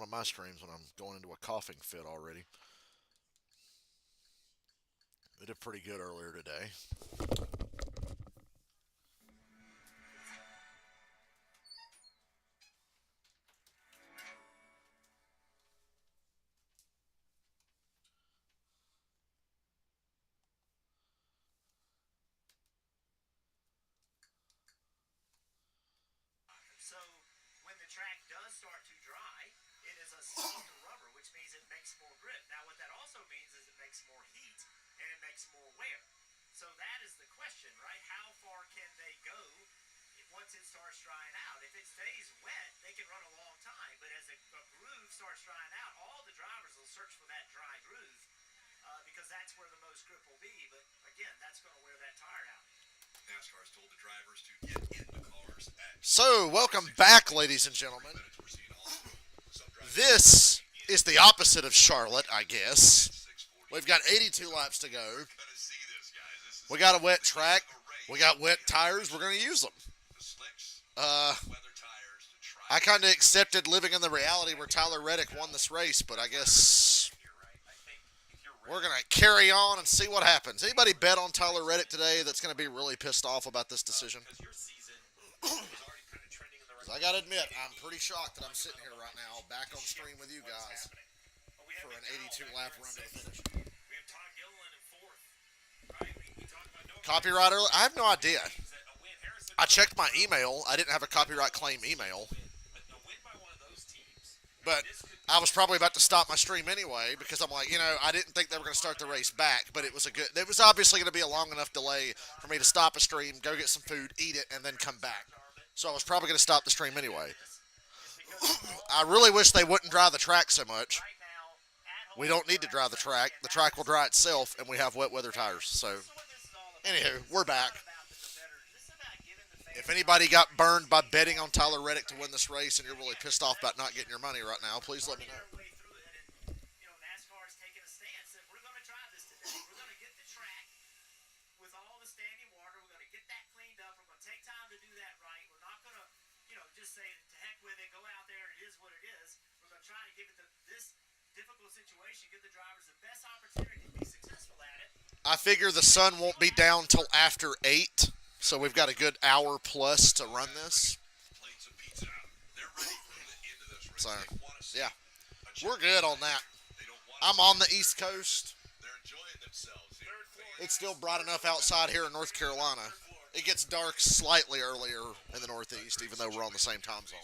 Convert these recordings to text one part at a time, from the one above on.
of my streams when I'm going into a coughing fit already. They did pretty good earlier today. So when the track does start to dry, it is a softer rubber, which means it makes more grip. Now what that also means is it makes more heat and it makes more wear. So that is the question, right? How far can they go once it starts drying out? If it stays wet, they can run a long time. But as a groove starts drying out, all the drivers will search for that dry groove because that's where the most grip will be. But again, that's going to wear that tire out. NASCAR has told the drivers to get in the cars at So, welcome back, ladies and gentlemen. This is the opposite of Charlotte, I guess. We've got 82 laps to go. We got a wet track. We got wet tires. We're going to use them. I kind of accepted living in the reality where Tyler Reddick won this race, but I guess we're going to carry on and see what happens. Anybody bet on Tyler Reddick today that's going to be really pissed off about this decision? I got to admit, I'm pretty shocked that I'm sitting here right now back on stream with you guys for an 82 lap run to the finish. Copyright early? I have no idea. I checked my email. I didn't have a copyright claim email. But I was probably about to stop my stream anyway because I'm like, I didn't think they were going to start the race back, but it was obviously going to be a long enough delay for me to stop a stream, go get some food, eat it, and then come back. So I was probably going to stop the stream anyway. I really wish they wouldn't dry the track so much. We don't need to dry the track. The track will dry itself, and we have wet weather tires. So, anywho, we're back. If anybody got burned by betting on Tyler Reddick to win this race and you're really pissed off about not getting your money right now, please let me know. I figure the sun won't be down till after 8, so we've got a good hour plus to run this. So, yeah, we're good on that. I'm on the East Coast. It's still bright enough outside here in North Carolina. It gets dark slightly earlier in the Northeast, even though we're on the same time zone.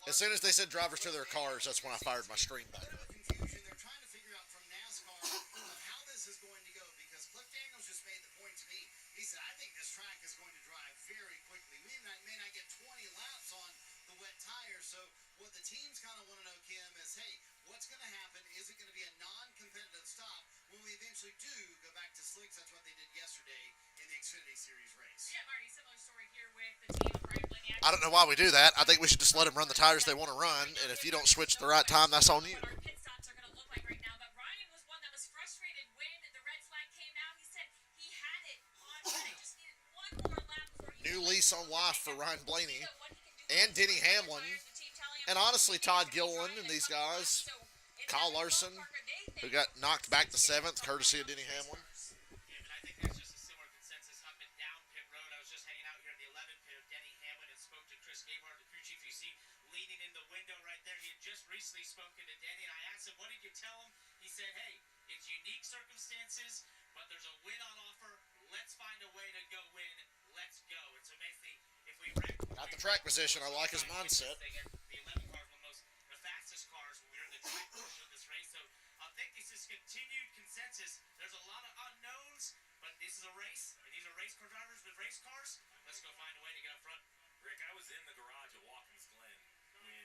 As soon as they said drivers to their cars, that's when I fired my stream back up. They're trying to figure out from NASCAR how this is going to go because Cliff Daniels just made the point to me. He said, I think this track is going to dry very quickly. We may not get 20 laps on the wet tires. So what the teams kind of want to know, Kim, is, hey, what's going to happen? Is it going to be a non-competitive stop when we eventually do go back to slicks? That's what they did yesterday in the Xfinity Series race. Yeah, Marty, similar story here with the team of Brian Blaney. I don't know why we do that. I think we should just let them run the tires they want to run, and if you don't switch at the right time, that's on you. New lease on life for Ryan Blaney and Denny Hamlin, and honestly Todd Gilliland and these guys. Kyle Larson, who got knocked back to 7th, courtesy of Denny Hamlin. Recently spoken to Denny, and I asked him, what did you tell him? He said, hey, it's unique circumstances, but there's a win on offer. Let's find a way to go win. Let's go. And so basically, if we got the track position, I like his mindset. The 11 cars were the fastest cars when we were in the track portion of this race. So I think this is continued consensus. There's a lot of unknowns, but this is a race, and these are race car drivers with race cars. Let's go find a way to get up front. Rick, I was in the garage at Watkins Glen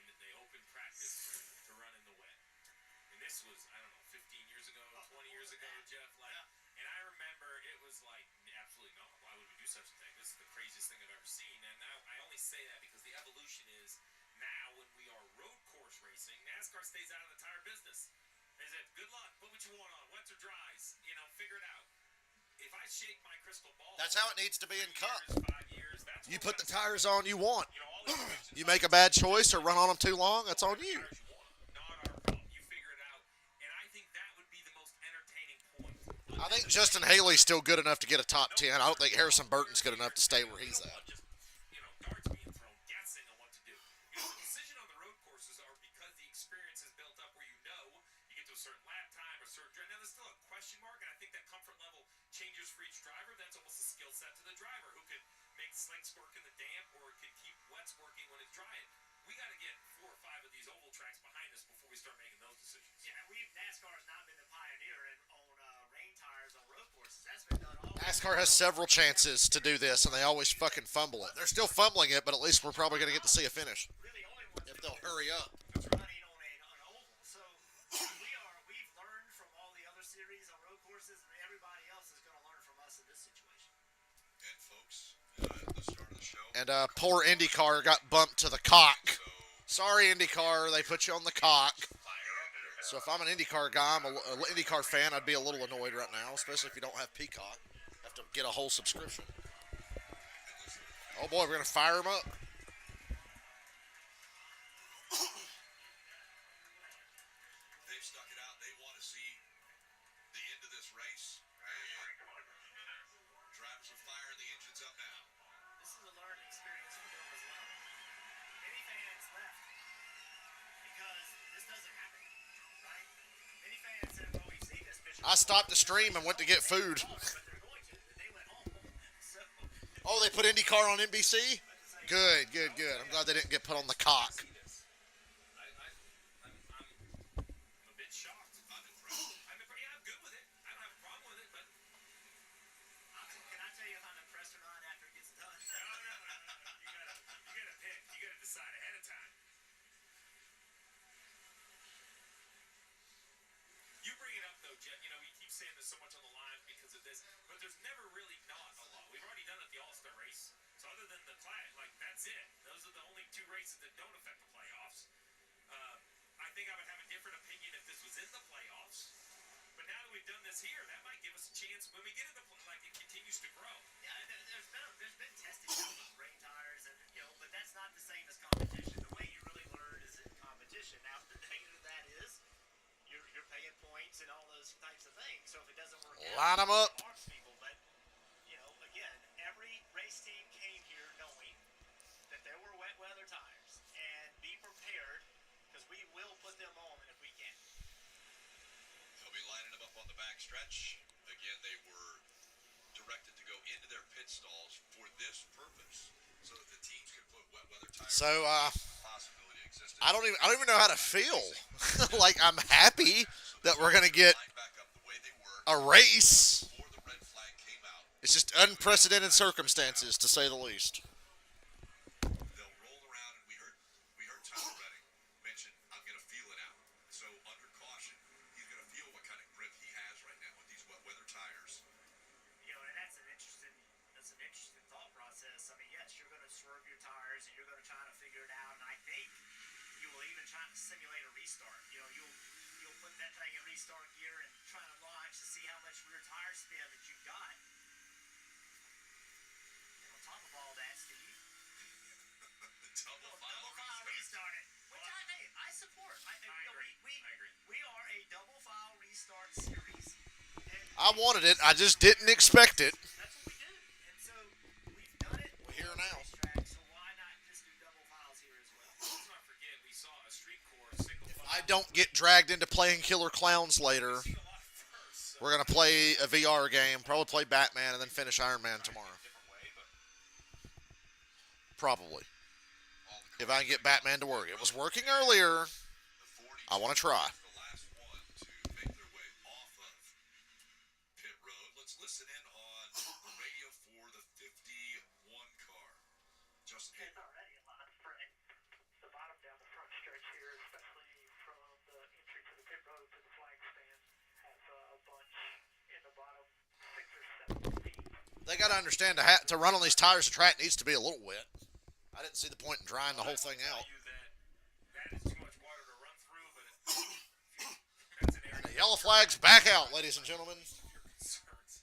when they opened practice to run in the wet. And this was, I don't know, 15 years ago, 20 years ago, Jeff. And I remember it was like, absolutely not. Why would we do such a thing? This is the craziest thing I've ever seen. And now I only say that because the evolution is now when we are road course racing, NASCAR stays out of the tire business. They said, good luck, put what you want on, wets or dries, figure it out. If I shake my crystal ball. That's how it needs to be in Cup. 5 years. That's You what put the tires on you want. you know, all these questions You make a bad choice or run on them too long, that's on you. tires you want, not our problem. You figure it out, and I think that would be the most entertaining point. I think Justin Haley's still good enough to get a top 10. I don't think Harrison Burton's good enough to stay where he's at. Just, darts being thrown, guessing on what to do. The decision on the road courses are because the experience is built up where you get to a certain lap time or certain. Now there's still a question mark, and I think that comfort level changes for each driver. That's almost a skill set to the driver who can make slicks work in the damp or can keep wets working when it's drying. We got to get 4 or 5 of these oval tracks behind us before we start making those decisions. Yeah, NASCAR has not been the pioneer on rain tires on road courses. That's been done all. NASCAR has several chances to do this, and they always fucking fumble it. They're still fumbling it, but at least we're probably going to get to see a finish. Really, only ones If they'll hurry up. running on an oval. So we've learned from all the other series on road courses, and everybody else is going to learn from us in this situation. And folks, at the start of the show. And poor IndyCar got bumped to the cock. Sorry, IndyCar, they put you on the cock. So if I'm an IndyCar guy, I'm an IndyCar fan, I'd be a little annoyed right now, especially if you don't have Peacock. You have to get a whole subscription. Oh boy, we're going to fire him up. They've stuck it out. They want to see the end of this race. Drivers are firing the engines up now. This is a learning experience for them as well. Many fans left because this doesn't happen, right? Many fans said, "Well, we've seen this picture." I stopped the stream and went to get food. But they're going to. They went home. So Oh, they put IndyCar on NBC? Good, good, good. I'm glad they didn't get put on the cock. I'm a bit shocked. I'm good with it. I don't have a problem with it, but can I tell you if I'm impressed or not after it gets done? no. You gotta pick. You gotta decide ahead of time. You bring it up though, Jeff. You keep saying there's so much on the line because of this, but there's never really not a lot. We've already done it at the All-Star race. So other than the class, that's it. Those are the only 2 races that don't affect the playoffs. I think I would have a different opinion if this was in the playoffs. But now that we've done this here, that might give us a chance when we get in the it continues to grow. Yeah, there's been testing with rain tires, and but that's not the same as competition. The way you really learn is in competition. Now the negative of that is you're paying points and all those types of things. So if it doesn't work Line out, 'em up. it marks people. But again, every race team came here knowing that there were wet weather tires, and be prepared because we will put them on if we can. They'll be lining them up on the back stretch. Again, they were directed to go into their pit stalls for this purpose, so that the teams could put wet weather tires. So, Possibility existed. I don't even know how to feel. Like, I'm happy that we're going to get Line back up the way they were a race. before the red flag came out. It's just unprecedented circumstances, to say the least. They'll roll around, and we heard Tyler Reddick mention, "I'm going to feel it out." So under caution, he's going to feel what kind of grip he has right now with these wet weather tires. And that's an interesting thought process. I mean, yes, you're going to swerve your tires and you're going to try to figure it out. And I think you will even try to simulate a restart. You'll put that thing in restart gear and try to launch to see how much rear tire spin that you've got. And on top of all that, Steve, Double double file restart it. Which I support. I agree. We are a double file restart series. And I wanted it. I just didn't expect it. that's what we do. And so we've done it. We're here now. Racetrack, so why not just do double files here as well? Let's not forget, we saw a street course single file. I don't get dragged into playing Killer Clowns later. Seen a lot first. We're going to play a VR game, probably play Batman, and then finish Iron Man tomorrow. Different way, but Probably. If I can get Batman to work. It was working earlier. I want to try. The last one to make their way off of pit road. Let's listen in on the radio for the 51 car. Justin It's already a lot for the bottom down the front stretch here, especially from the entry to the pit road to the flag stand, has a bunch in the bottom 6 or 7 feet. They got to understand to run on these tires, the track needs to be a little wet. I didn't see the point in drying the whole thing out. that is too much water to run through, but that's an area The yellow flag's back out, ladies and gentlemen. of your concerns.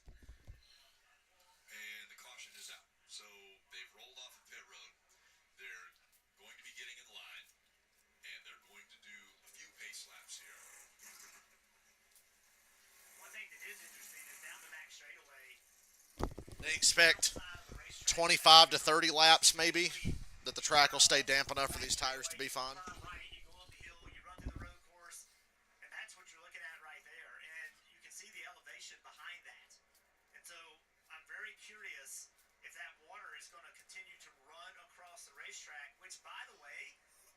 They expect 25 to 30 laps, maybe, that the track will stay damp enough for these tires to be fine. Right, you go up the hill, you run through the road course, and that's what you're looking at right there. And you can see the elevation behind that. And so I'm very curious if that water is going to continue to run across the racetrack, which, by the way,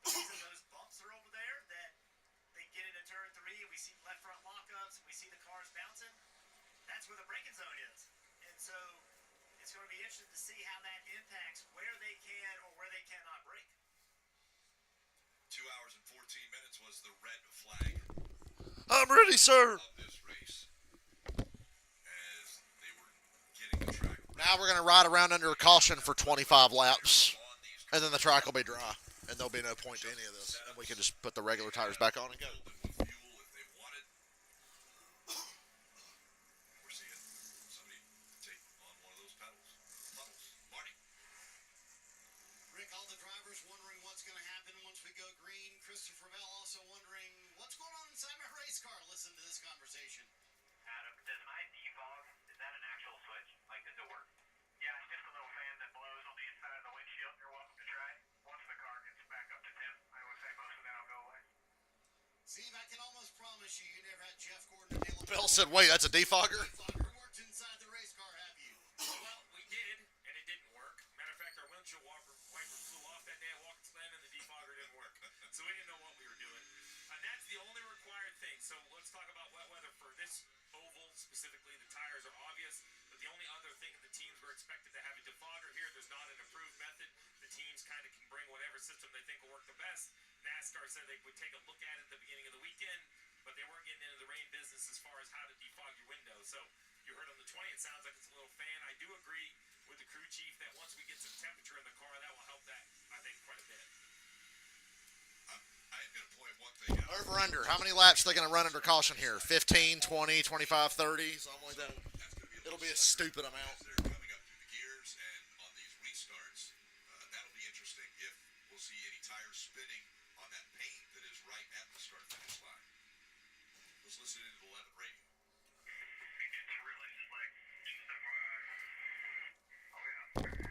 the reason those bumps are over there, that they get into turn 3 and we see left front lockups and we see the cars bouncing, that's where the braking zone is. And so it's going to be interesting to see how that impacts where they can or where they cannot brake. 2 hours and 14 minutes was the red flag I'm ready, sir. of this race as they were getting the track Now we're going to ride around under a caution for 25 laps, on these and then the track will be dry, and there'll be no point to any of this. And we can just put the regular tires back on and go. with fuel if they wanted. We're seeing somebody take on one of those pedals. Marty. Rick, all the drivers wondering what's going to happen once we go green. Christopher Bell also wondering what's going on inside my race car. Listen to this conversation. Adam, does my defog, is that an actual switch? Like, does it work? Yeah, it's just a little fan that blows on the inside of the windshield. You're welcome to try. Once the car gets back up to 10, I would say most of that will go away. Steve, I can almost promise you never had Jeff Gordon and Dylan Bell said, wait, that's a defogger? Defogger worked inside the race car, have you? Well, we did, and it didn't work. Matter of fact, our windshield wiper flew off that day at Watkins Glen, and the defogger didn't work. So we didn't know what we were doing. And that's the only required thing. So let's talk about wet weather for this oval specifically. The tires are obvious, but the only other thing the teams were expected to have a defogger here. There's not an approved method. The teams kind of can bring whatever system they think will work the best. NASCAR said they would take a look at it at the beginning of the weekend, but they weren't getting into the rain business as far as how to defog your window. So you heard on the 20, it sounds like it's a little fan. I do agree with the crew chief that once we get some temperature in the car, that will help that, I think, quite a bit. I'm going to point one thing out. Over under. How many laps are they going to run under caution here? 15, 20, 25, 30, something like that. That's going to be It'll be a stupid amount. as they're coming up through the gears and on these restarts. That'll be interesting if we'll see any tires spinning on that paint that is right at the start-finish line. Let's listen into the 11 radio. It's really slick.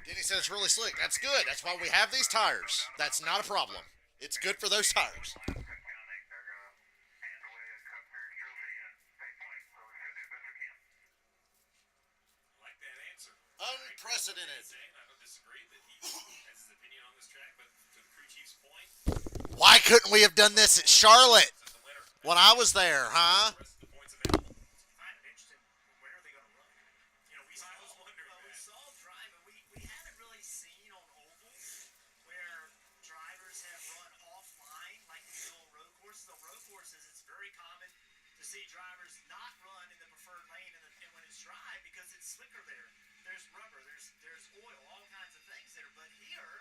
Denny said it's really slick. That's good. That's why we have these tires. That's not a problem. It's good for those tires. They're going to hand away a Cup Series trophy and pay point, so we're going to do the best we can. I like that answer. Unprecedented. Saying, I don't disagree that he has his opinion on this track, but to the crew chief's point, Why couldn't we have done this at Charlotte as the winner, when I was there, huh? the rest of the points available. I find it interesting, where are they going to run? You know, we saw, I was wondering we that. saw driving. We haven't really seen on ovals where drivers have run offline like they do on road courses. On road courses, it's very common to see drivers not run in the preferred lane and when it's dry because it's slicker there. There's rubber, there's oil, all kinds of things there. But here,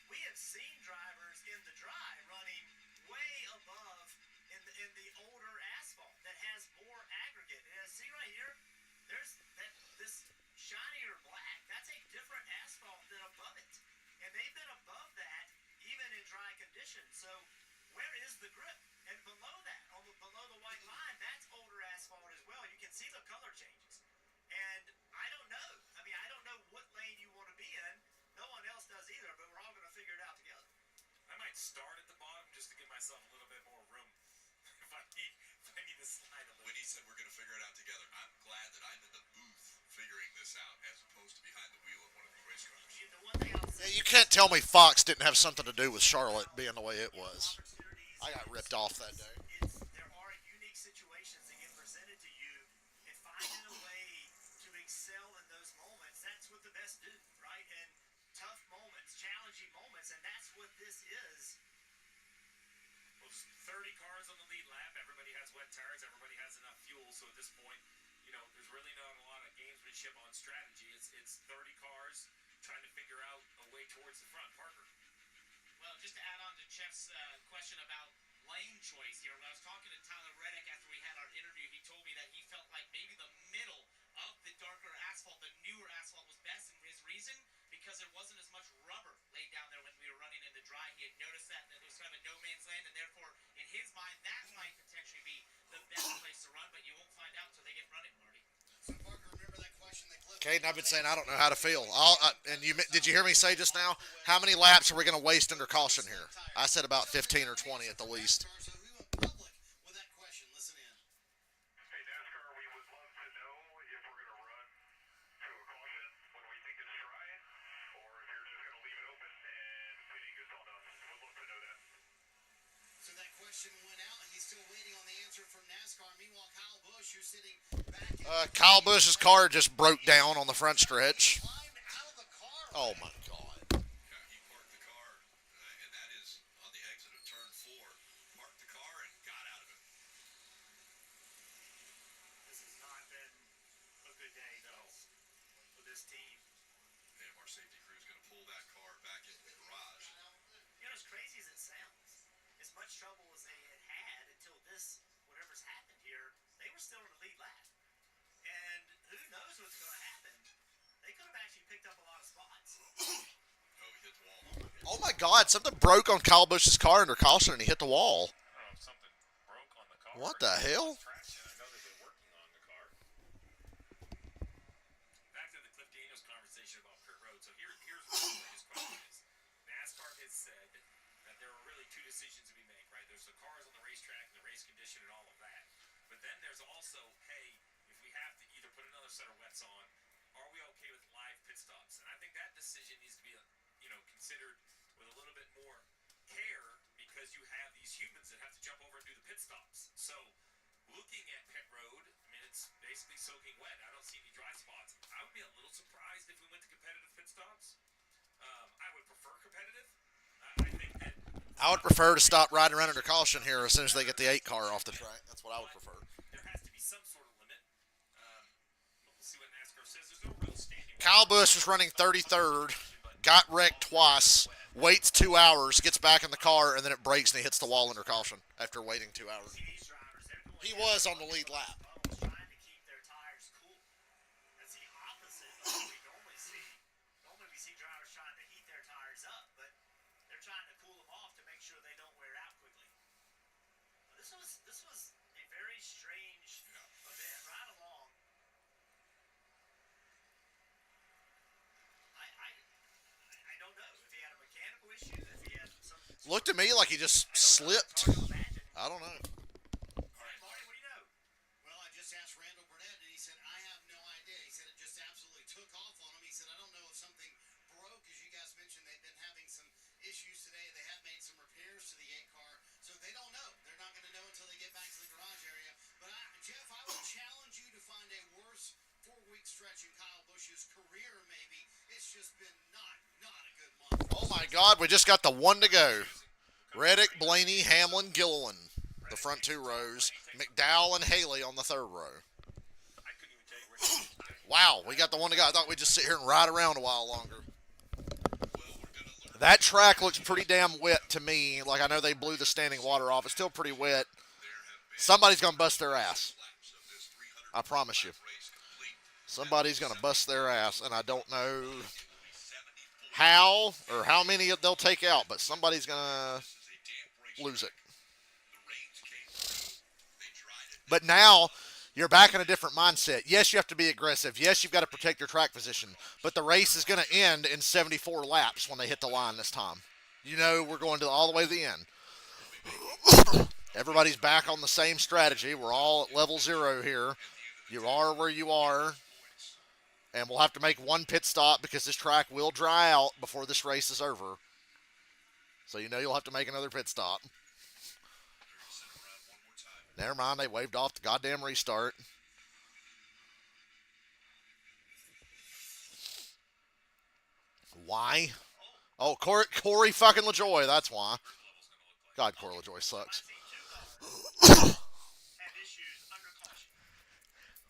we have seen drivers in the dry running way above in the older asphalt that has more aggregate. And see right here, there's this shinier black. That's a different asphalt than above it. And they've been above that even in dry conditions. So where is the grip? And below that, below the white line, that's older asphalt as well. You can see the color changes. And I don't know. I mean, I don't know what lane you want to be in. No one else does either, but we're all going to figure it out together. I might start at the bottom just to give myself a little bit more room if I need to slide a little. When he said we're going to figure it out together, I'm glad that I'm in the booth figuring this out as opposed to behind the wheel of one of these race cars. The one thing I'll say, Yeah, you can't tell me Fox didn't have something to do with Charlotte being the way it was. opportunities. I got ripped off that day. There are unique situations that get presented to you, and finding a way to excel in those moments, that's what the best do, right? And tough moments, challenging moments, and that's what this is. Well, there's 30 cars on the lead lap. Everybody has wet tires. Everybody has enough fuel. So at this point, there's really not a lot of gamesmanship on strategy. It's 30 cars trying to figure out a way towards the front. Parker. Well, just to add on to Jeff's question about lane choice here, when I was talking to Tyler Reddick after we had our interview, he told me that he felt like maybe the middle of the darker asphalt, the newer asphalt, was best, and his reason, because there wasn't as much rubber laid down there when we were running in the dry. He had noticed that it was kind of a no man's land, and therefore, in his mind, that might potentially be the best place to run, but you won't find out until they get running, Marty. So, Parker, remember that question that Cliff Caden, I've been saying I don't know how to feel. Did you hear me say just now? How many laps are we going to waste under caution here? I said about 15 or 20 at the least. So we went public with that question. Listen in. Hey NASCAR, we would love to know if we're going to run to a caution when we think it's dry, or if you're just going to leave it open and pitting is on us. We'd love to know that. So that question went out. He's still waiting on the answer from NASCAR. Meanwhile, Kyle Busch, who's sitting back in Kyle Busch's car just broke down on the front stretch. climbed out of the car. Oh my God. Yeah, he parked the car, and that is on the exit of turn 4. Parked the car and got out of it. This has not been a good day, though, for this team. And our safety crew is going to pull that car back into the garage. You know, as crazy as it sounds, as much trouble as they had had until this, whatever's happened here, they were still in the lead lap. And who knows what's going to happen? They could have actually picked up a lot of spots. Oh, he hit the wall. Oh my God, something broke on Kyle Busch's car under caution and he hit the wall. I don't know if something broke on the car. What the hell? Traction. I know they've been working on the car. Back to the Cliff Daniels conversation about pit road. So here's what his question is. NASCAR has said that there are really two decisions to be made, right? There's the cars on the racetrack and the race condition and all of that. But then there's also, hey, if we have to either put another set of wets on, are we okay with live pit stops? And I think that decision needs to be, considered with a little bit more care because you have these humans that have to jump over and do the pit stops. So looking at pit road, I mean, it's basically soaking wet. I don't see any dry spots. I would be a little surprised if we went to competitive pit stops. I would prefer competitive. I think that I would prefer to stop riding around under caution here as soon as they get the 8 car off the track. That's what I would prefer. there has to be some sort of limit. We'll see what NASCAR says. There's no real standing. Kyle Busch was running 33rd, got wrecked twice, waits 2 hours, gets back in the car, and then it breaks and he hits the wall under caution after waiting 2 hours. These drivers, they're going He was on the lead lap. bubbles trying to keep their tires cool. That's the opposite of what we normally see. Normally we see drivers trying to heat their tires up, but they're trying to cool them off to make sure they don't wear out quickly. But this was a very strange event right along. I don't know if he had a mechanical issue, if he had some. Looked to me like he just slipped. I don't know. All right, Marty, what do you know? Well, I just asked Randall Burnett, and he said, I have no idea. He said it just absolutely took off on him. He said, I don't know if something broke. As you guys mentioned, they've been having some issues today. They have made some repairs to the 8 car, so they don't know. They're not going to know until they get back to the garage area. But, Jeff, I would challenge you to find a worse 4-week stretch in Kyle Busch's career, maybe. It's just been not a good month. Oh my God, we just got the 1 to go. Reddick, Blaney, Hamlin, Gilliland. The front 2 rows. McDowell and Haley on the 3rd row. I couldn't even tell you where he was. Wow, we got the 1 to go. I thought we'd just sit here and ride around a while longer. That track looks pretty damn wet to me. Like, I know they blew the standing water off. It's still pretty wet. Somebody's going to bust their ass. I promise you. Somebody's going to bust their ass, and I don't know how or how many they'll take out, but somebody's going to lose it. But now you're back in a different mindset. Yes, you have to be aggressive. Yes, you've got to protect your track position. But the race is going to end in 74 laps when they hit the line this time. You know we're going to all the way to the end. Everybody's back on the same strategy. We're all at level 0 here. You are where you are. And we'll have to make 1 pit stop because this track will dry out before this race is over. So you know you'll have to make another pit stop. Never mind, they waved off the goddamn restart. Why? Oh, Corey fucking LaJoy, that's why. God, Corey LaJoy sucks. Have issues under caution.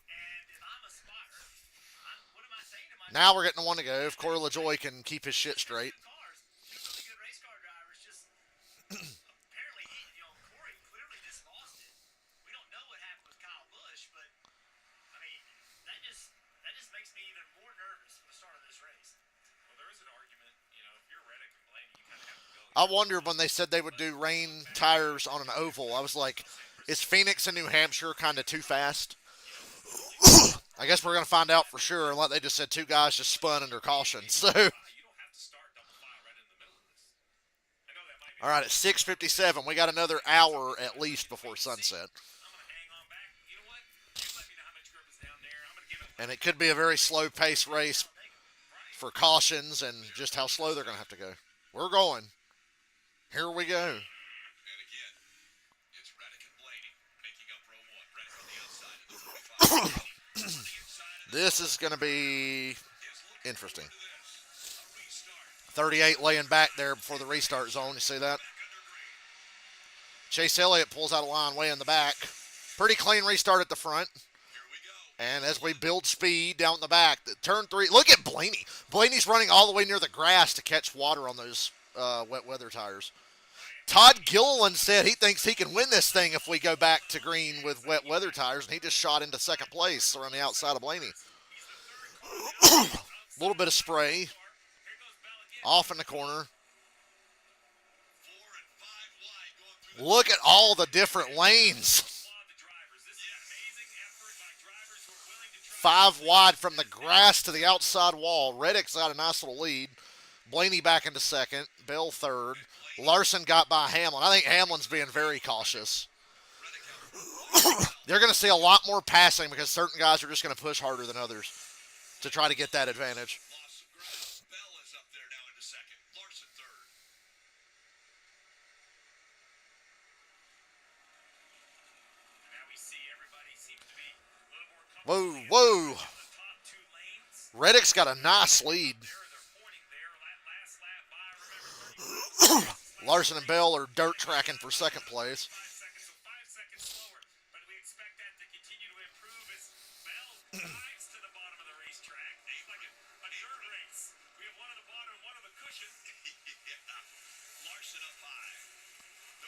And if I'm a spotter, what am I saying to myself? Now we're getting the 1 to go. If Corey LaJoy can keep his shit straight. Cars, two really good race car drivers, just apparently Corey clearly just lost it. We don't know what happened with Kyle Busch, but I mean that just makes me even more nervous for the start of this race. Well, there is an argument. If you're Reddick and Blaney, you kind of have to go. I wonder when they said they would do rain tires on an oval. I was like, is Phoenix and New Hampshire kind of too fast? I guess we're going to find out for sure. And like they just said, two guys just spun under caution. So, You don't have to start double file right in the middle of this. I know that might be. all right, at 6:57, we got another hour at least before sunset. I'm gonna hang on back. You know what? You let me know how much grip is down there. I'm gonna give it. And it could be a very slow pace race for cautions and just how slow they're going to have to go. We're going. Here we go. And again, it's Reddick and Blaney making up row one. Reddick on the outside of the 45. On the inside of the This is going to be is looking interesting. forward to this. A restart. 38 laying back there before the restart zone. You see that? Back under green. Chase Elliott pulls out a line way in the back. Pretty clean restart at the front. Here we go. And as we build speed down the back, turn three. Look at Blaney. Blaney's running all the way near the grass to catch water on those wet weather tires. Todd Gilliland said he thinks he can win this thing if we go back to green with wet weather tires, and he just shot into second place around the outside of Blaney. A little bit of spray. Off in the corner. 4 and 5 wide going through the Look at all the different lanes. Applaud the drivers. This is amazing effort by drivers who are willing to try. 5 wide from the grass to the outside wall. Reddick's got a nice little lead. Blaney back into second. Bell third. Larson got by Hamlin. I think Hamlin's being very cautious. They're going to see a lot more passing because certain guys are just going to push harder than others to try to get that advantage. loss of ground. Bell is up there now into second. Larson third. Now we see everybody seems to be a little more comfortable. Whoa, whoa. The top two lanes. Reddick's got a nice lead. They're pointing there. Last lap by, remember, 30 Larson and Bell are dirt tracking for second place. 5 seconds, so 5 seconds slower. But we expect that to continue to improve as Bell dives to the bottom of the racetrack. Ain't like a dirt race. We have one on the bottom and one on the cushion. Yeah. Larson up high.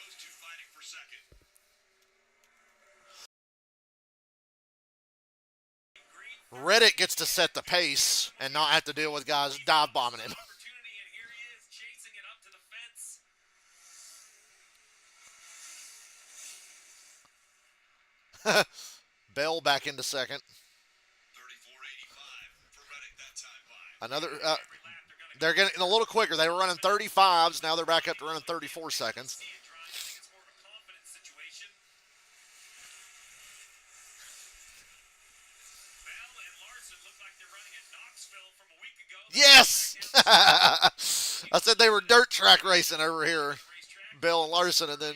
Those two fighting for second. Reddick gets to set the pace and not have to deal with guys dive bombing him. Opportunity, and here he is chasing it up to the fence. Bell back into second. 34.85 for Reddick that time by. Another. Every lap They're getting a little quicker. They were running 35s. Now they're back up to running 34 seconds. see it drive. I think it's more of a confidence situation. Bell and Larson look like they're running at Knoxville from a week ago. Yes! I said they were dirt track racing over here. Racetrack. Bell and Larson, and then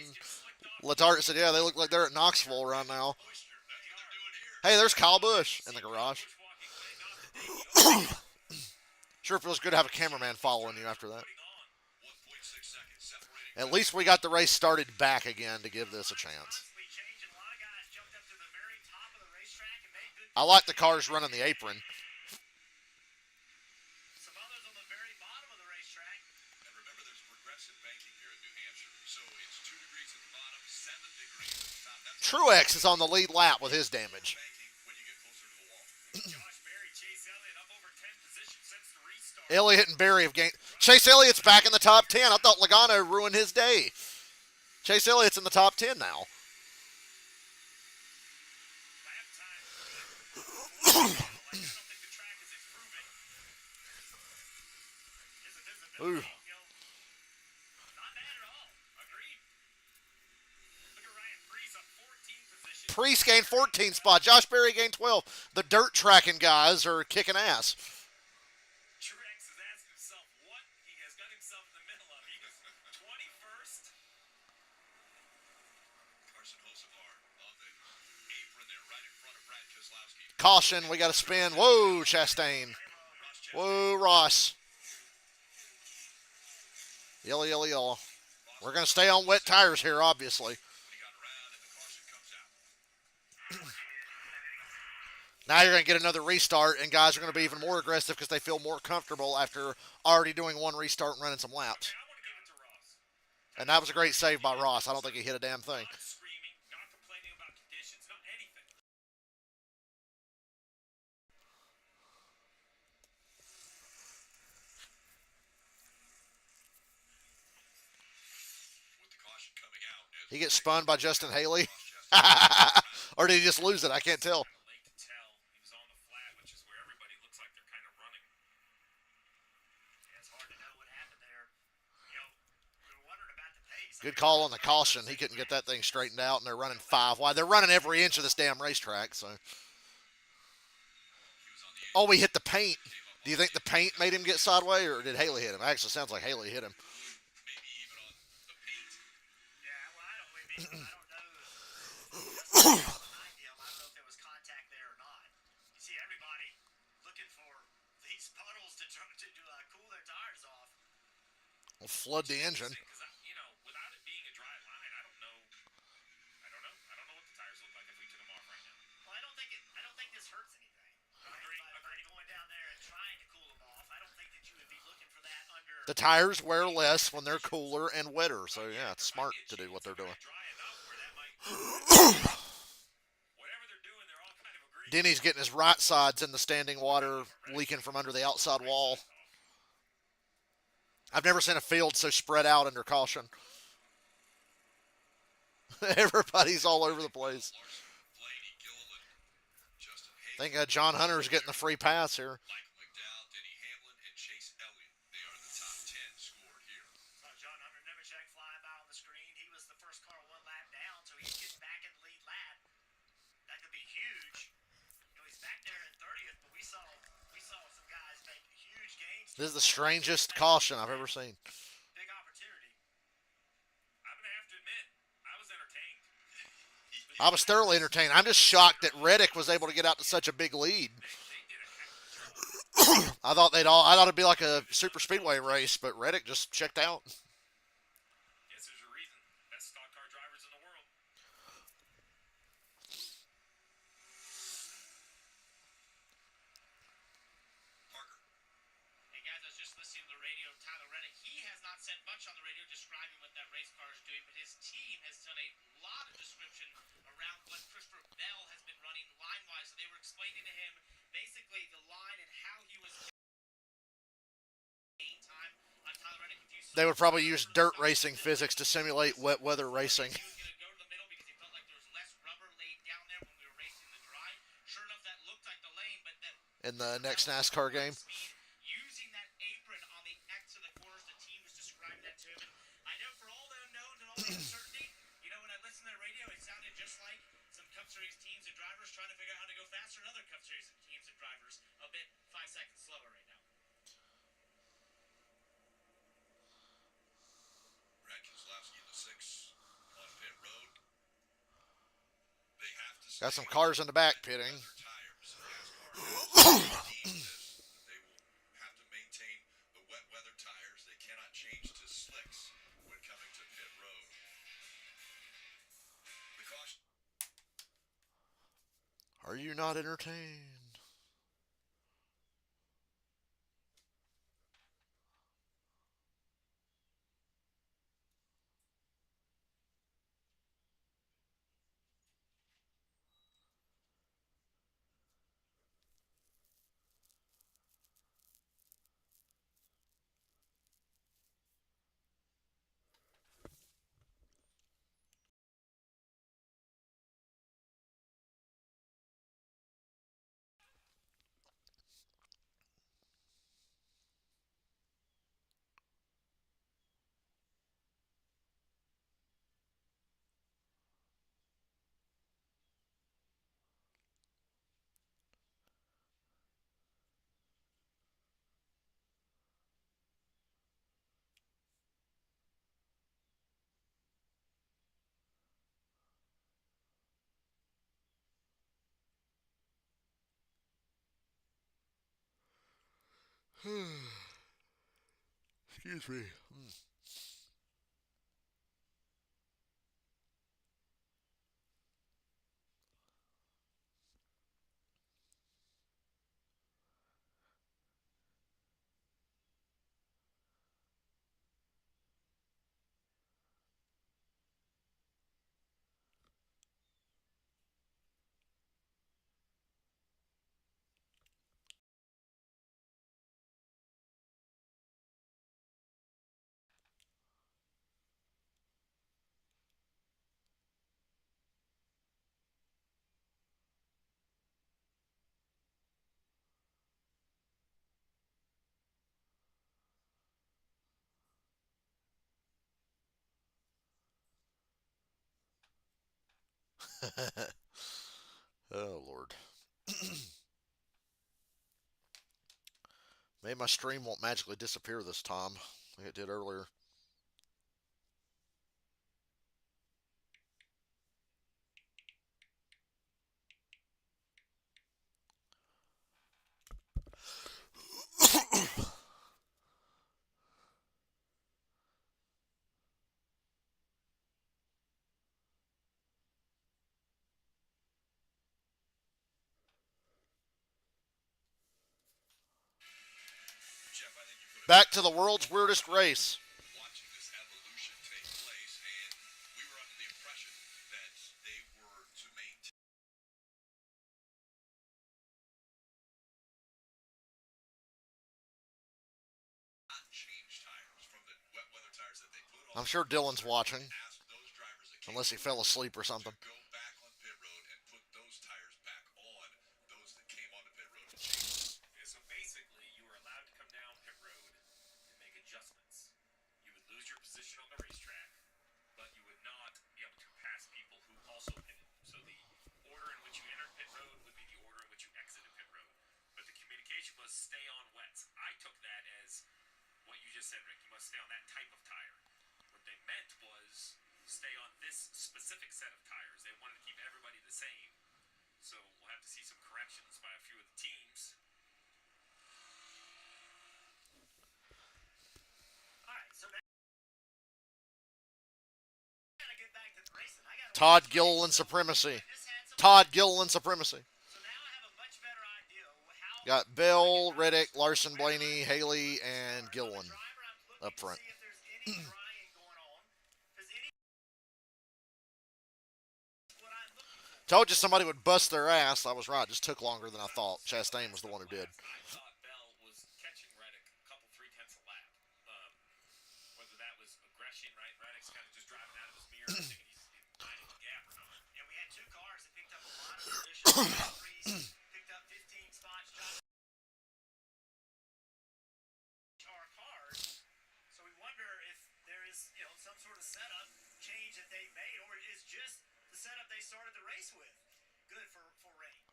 Letarte said, yeah, they look like they're at Knoxville right now. That's what they're doing here. Hey, there's Kyle Busch in the garage. Walking away, not the day. Sure feels good to have a cameraman following you after that. 1.6 seconds separating. At least we got the race started back again to give this a chance. Constantly changing. A lot of guys jumped up to the very top of the racetrack and made good. I like the cars running the apron. Some others on the very bottom of the racetrack. And remember, there's progressive banking here in New Hampshire. So it's 2 degrees at the bottom, 7 degrees at the top. That's Truex is on the lead lap with his damage. banking when you get closer to the wall. Josh Berry, Chase Elliott up over 10 positions since the restart. Elliott and Berry have gained. Chase Elliott's back in the top 10. I thought Logano ruined his day. Chase Elliott's in the top 10 now. Lap time. I don't think the track is improving. His visibility, Ooh. not bad at all. Agreed. Look at Ryan Preece up 14 positions. Priest gained 14 spots. Josh Berry gained 12. The dirt tracking guys are kicking ass. Truex has asked himself what he has got himself in the middle of. He was 21st. Carson Hocevar on the apron there, right in front of Brad Keselowski. Caution, we got to spin. Whoa, Chastain. Whoa, Ross. Yellow, yellow, yellow. We're going to stay on wet tires here, obviously. When he got around and the caution comes out. Now you're going to get another restart, and guys are going to be even more aggressive because they feel more comfortable after already doing one restart and running some laps. I want to give it to Ross. And that was a great save by Ross. I don't think he hit a damn thing. Not screaming, not complaining about conditions, not anything. With the caution coming out. As He gets spun by Justin Haley. Or did he just lose it? I can't tell. Late to tell. He was on the Good call on the caution. He couldn't get that thing straightened out, and they're running 5 wide. They're running every inch of this damn racetrack. So, oh, he hit the paint. Do you think the paint made him get sideways, or did Haley hit him? Actually, sounds like Haley hit him. Maybe even on the paint. Yeah, well, I don't know. I don't know if there was contact there or not. You see everybody looking for these puddles to cool their tires off. Will flood the engine. Because without it being a dry line, I don't know. I don't know. I don't know what the tires look like if we took them off right now. Well, I don't think this hurts anything. By going down there and trying to cool them off, I don't think that you would be looking for that under. The tires wear less when they're cooler and wetter. So yeah, it's smart to do what they're doing. Dry enough where that might. Whatever they're doing, they're all kind of agreeing. Denny's getting his right sides in the standing water, leaking from under the outside wall. I've never seen a field so spread out under caution. Everybody's all over the place. Blaney, Gilliland, Justin I Hayes, think John Hunter's getting the free pass here. Michael McDowell, Denny Hamlin, and Chase Elliott. They are the top 10 scored here. John Hunter Nemechek flying by on the screen. He was the first car one lap down, so he's getting back in the lead lap. That could be huge. He's back there in 30th, but we saw some guys make huge gains. This is the strangest caution I've ever seen. Big opportunity. I'm gonna have to admit, I was entertained. I was thoroughly entertained. I'm just shocked that Reddick was able to get out to such a big lead. They did a heck of a job. I thought it'd be like a super speedway race, but Reddick just checked out. Guess there's a reason. Best stock car drivers in the world. Parker, Hey guys, I was just listening to the radio. Tyler Reddick, he has not said much on the radio describing what that race car is doing, but his team has done a lot of description around what Christopher Bell has been running line-wise. So they were explaining to him basically the line and how he was gain time on Tyler Reddick. If you saw They would probably use dirt racing physics to simulate wet weather racing. he was going to go to the middle because he felt like there was less rubber laid down there when we were racing the dry. Sure enough, that looked like the lane, but then In the next NASCAR game. speed, using that apron on the X of the corners, the team was describing that to him. And I know for all the unknowns and all the uncertainty, when I listened to that radio, it sounded just like some Cup Series teams and drivers trying to figure out how to go faster, and other Cup Series teams and drivers a bit 5 seconds slower right now. Brad Keselowski in the 6 on pit road. They have to Got stay some cars in the back pitting. with their tires. NASCAR needs this. They will have to maintain the wet weather tires. They cannot change to slicks when coming to pit road. The caution. Are you not entertained? Excuse me. Oh, Lord. Maybe my stream won't magically disappear this time like it did earlier. Jeff, I think you put it Back to the world's weirdest race. watching this evolution take place, and we were under the impression that they were to maintain not change tires from the wet weather tires that they put on. I'm sure Dylan's watching, Ask those drivers that came unless he fell asleep or something. to go back on pit road and put those tires back on those that came onto pit road and changed. Yeah, so basically, you were allowed to come down pit road and make adjustments. You would lose your position on the racetrack, but you would not be able to pass people who also pitted. So the order in which you entered pit road would be the order in which you exited pit road. But the communication was stay on wets. I took that as what you just said, Rick. You must stay on that type of tire. What they meant was stay on this specific set of tires. They wanted to keep everybody the same. So we'll have to see some corrections by a few of the teams. All right, so now I gotta get back to the racing. I gotta Todd Gilliland supremacy. just had some. Todd Gilliland supremacy. So now I have a much better idea of how. Got Bell, Reddick, Larson, Blaney, Haley, and Gilliland up front. See if there's any drying going on. Does any what I'm looking for? Told you somebody would bust their ass. I was right. Just took longer than I thought. Chastain was the one who did. I thought Bell was catching Reddick a couple 3/10 a lap. Whether that was aggression, right? Reddick's kind of just driving out of his mirror, thinking he's finding the gap or not. And we had two cars that picked up a lot of positions. Picked up 15 spots. Our cars. So we wonder if there is, some sort of setup change that they made, or it is just the setup they started the race with. Good for rain.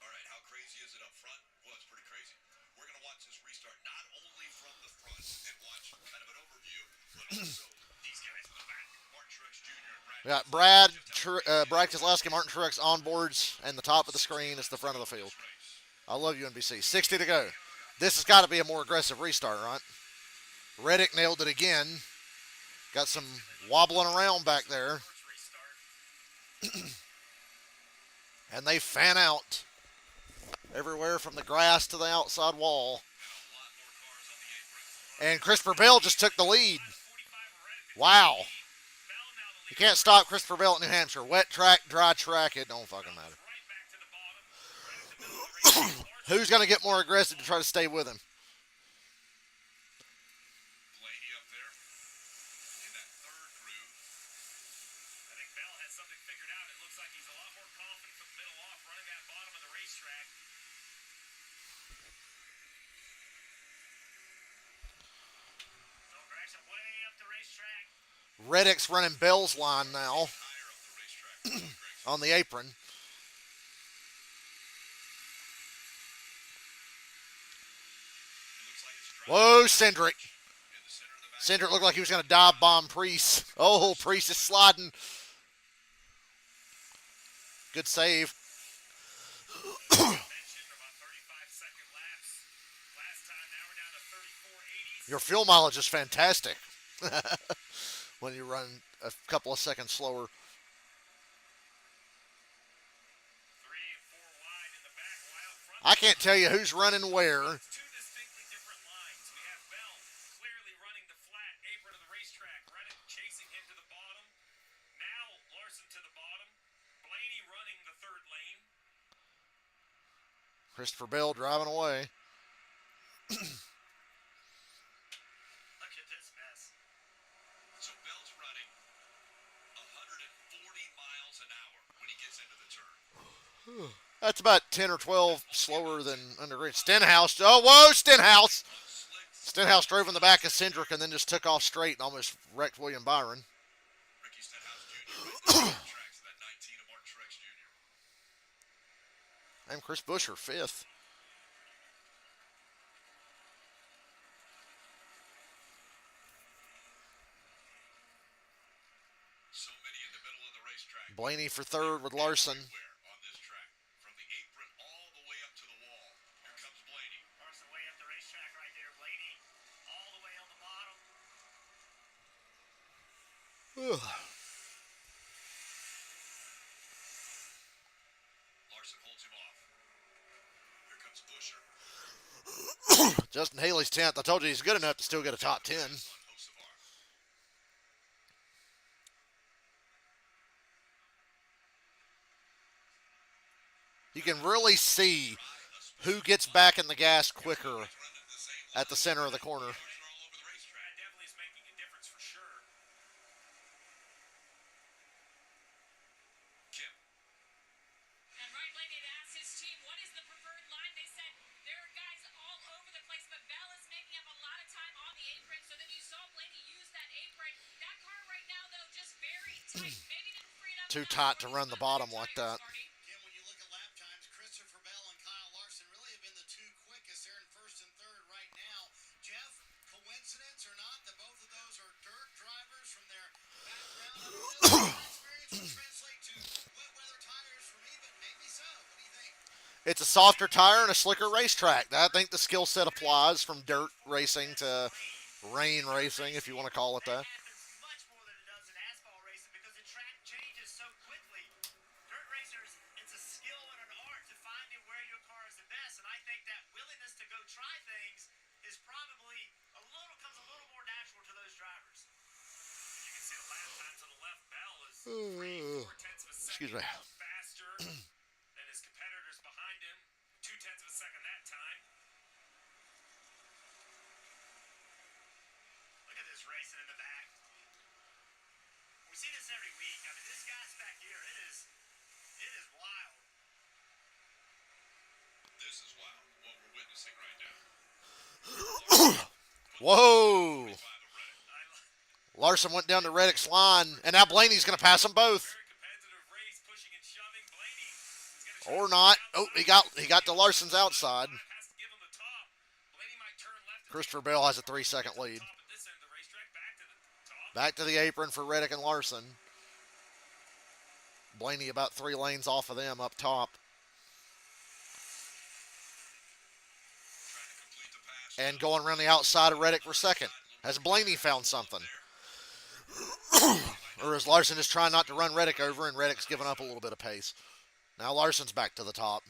All right, how crazy is it up front? Well, it's pretty crazy. We're going to watch this restart not only from the front and watch kind of an overview, but also these guys in the back. Martin Truex Jr. and Brad. We got Brad Keselowski, Martin Truex on boards, and the top of the screen is the front of the field. I love UNBC. 60 to go. This has got to be a more aggressive restart, right? Reddick nailed it again. Got some wobbling around back there. And they fan out everywhere from the grass to the outside wall. And Christopher Bell just took the lead. Wow. You can't stop Christopher Bell at New Hampshire. Wet track, dry track, it don't fucking matter. Who's going to get more aggressive to try to stay with him? Blaney up there in that third groove. I think Bell has something figured out. It looks like he's a lot more confident from the middle off, running that bottom of the racetrack. So Gresham way up the racetrack. Reddick's running Bell's line now Higher up the racetrack. on the apron. Whoa, Cindric. Cindric looked like he was going to dive bomb Priest. Oh, Priest is sliding. Good save. Your fuel mileage is fantastic when you run a couple of seconds slower. I can't tell you who's running where. Two distinctly different lines. We have Bell clearly running the flat apron of the racetrack. Reddick chasing him to the bottom. Now Larson to the bottom. Blaney running the third lane. Christopher Bell driving away. Look at this mess. So Bell's running 140 miles an hour when he gets into the turn. That's about 10 or 12 slower than underground. Stenhouse. Oh, whoa, Stenhouse. Stenhouse drove in the back of Cindric and then just took off straight and almost wrecked William Byron. Ricky Stenhouse Jr. right there on the tracks of that 19 of Martin Truex And Chris Buescher, 5th. So many in the middle of the racetrack. Blaney for 3rd with Larson. Everywhere on this track, from the apron all the way up to the wall. Here comes Blaney. Larson way up the racetrack right there. Blaney all the way on the bottom. Larson holds him off. Here comes Buescher. Justin Haley's 10th. I told you he's good enough to still get a top 10. On Hocevar. You can really see who gets back in the gas quicker at the center of the corner. Cars are all over the racetrack. That definitely is making a difference for sure. Kim. And Ryan Blaney had asked his team, what is the preferred line? They said there are guys all over the place, but Bell is making up a lot of time on the apron. So then you saw Blaney use that apron. That car right now, though, just very tight. Maybe didn't free it up. Too tight to run the bottom like that. Kim, when you look at lap times, Christopher Bell and Kyle Larson really have been the 2 quickest. They're in 1st and 3rd right now. Jeff, coincidence or not that both of those are dirt drivers from their background? Experience will translate to wet weather tires for me, but maybe so. What do you think? It's a softer tire and a slicker racetrack. I think the skill set applies from dirt racing to rain racing, if you want to call it that. Happens much more than it does in asphalt racing because the track changes so quickly. Dirt racers, it's a skill and an art to finding where your car is the best, and I think that willingness to go try things is probably comes a little more natural to those drivers. You can see the lap times on the left. Bell is 3 4 tenths of a Excuse second me. faster than his competitors behind him. 2 tenths of a second that time. Look at this racing in the back. We see this every week. I mean, this gas back here, it is wild. This is wild, what we're witnessing right now. Whoa! 5 of Reddick. Larson went down to Reddick's line, and now Blaney's going to pass them both. Very competitive race, pushing and shoving. Blaney is going to Or not. Oh, he got to Larson's outside. has to give him the top. Blaney might turn left and Christopher Bell has a 3-second lead. top at this end of the racetrack. Back to the top. Back to the apron for Reddick and Larson. Blaney about 3 lanes off of them up top. Trying to complete the pass. And going around the outside of Reddick for 2nd. Has Blaney found something? Or is Larson just trying not to run Reddick over and Reddick's giving up a little bit of pace? Now Larson's back to the top.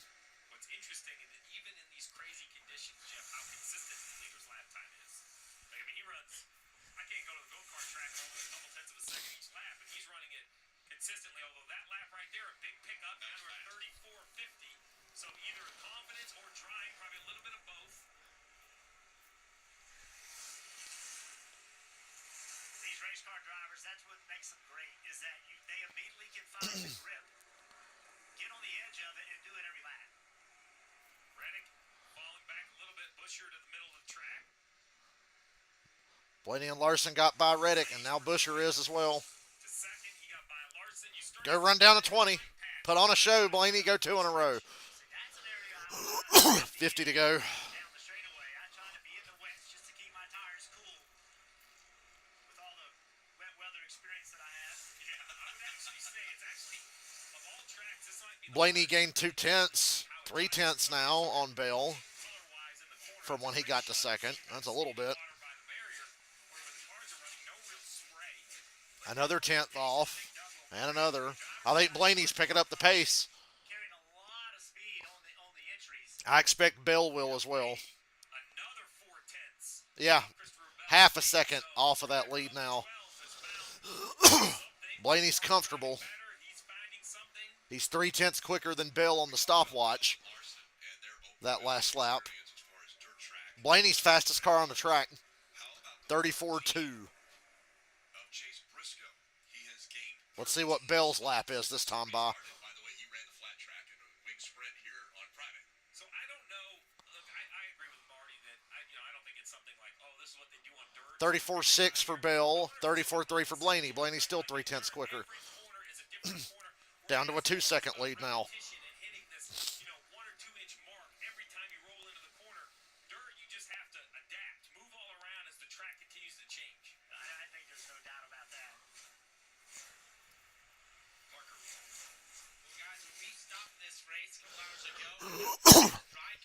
What's interesting is that even in these crazy conditions, Jeff, how consistent the leader's lap time is. Like, I mean, he runs. I can't go to the go-kart track over a couple tenths of a second each lap, and he's running it consistently. Although that lap right there, a big pickup down to a 34.50. So either confidence or trying, probably a little bit of both. These race car drivers, that's what makes them great, is that they immediately can find the grip, get on the edge of it, and do it every lap. Reddick falling back a little bit, Buescher to the middle of the track. Blaney and Larson got by Reddick, and now Buescher is as well. To second, he got by Larson. You start Go run down to 20. Put on a show, Blaney. Go 2 in a row. See, that's an area I would 50 to go. down the straightaway. I try to be in the wet just to keep my tires cool with all the wet weather experience that I have. Yeah, I would actually say it's actually, of all tracks, this might be the Blaney gained 2 tenths. 3 tenths now on Bell color-wise in the corner. from when he got to 2nd. That's a little bit. Water by the barrier, where the cars are running no real spray. Another 10th off. And another. I think Blaney's picking up the pace. Carrying a lot of speed on the entries. I expect Bell will as well. Another 4 tenths. Yeah, Christopher Bell half a second off of that lead now. 12 has found Blaney's comfortable. better. He's finding something. He's 3 tenths quicker than Bell on the stopwatch Larson and their open that last lap. experience as far as dirt track. Blaney's fastest car on the track, How about the 34.2. of Chase Briscoe? He has gained. Let's see what Bell's lap is this time by. By the way, he ran the flat track in a wing sprint here on Friday. So I don't know. Look, I agree with Marty that I don't think it's something like, oh, this is what they do on dirt. 34.6 for Bell, 34.3 for Blaney. Blaney's still 3 tenths quicker. Every corner is a different corner. Down to a 2-second lead now. Competition and hitting this, 1 or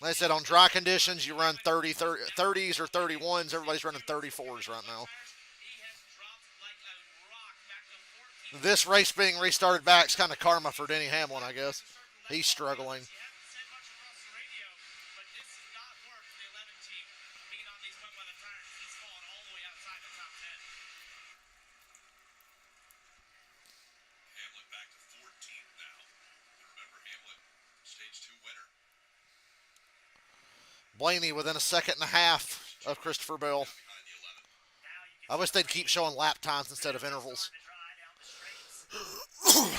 Like I said, on dry conditions, you run 30s or 31s. Everybody's running 34s right now. This race being restarted back is kind of karma for Denny Hamlin, I guess. He's struggling. Hamlin back to 14th now. And remember, Hamlin, stage 2 winner. Blaney within a second and a half of Christopher Bell. Behind the 11. I wish they'd keep showing lap times instead of intervals. See that?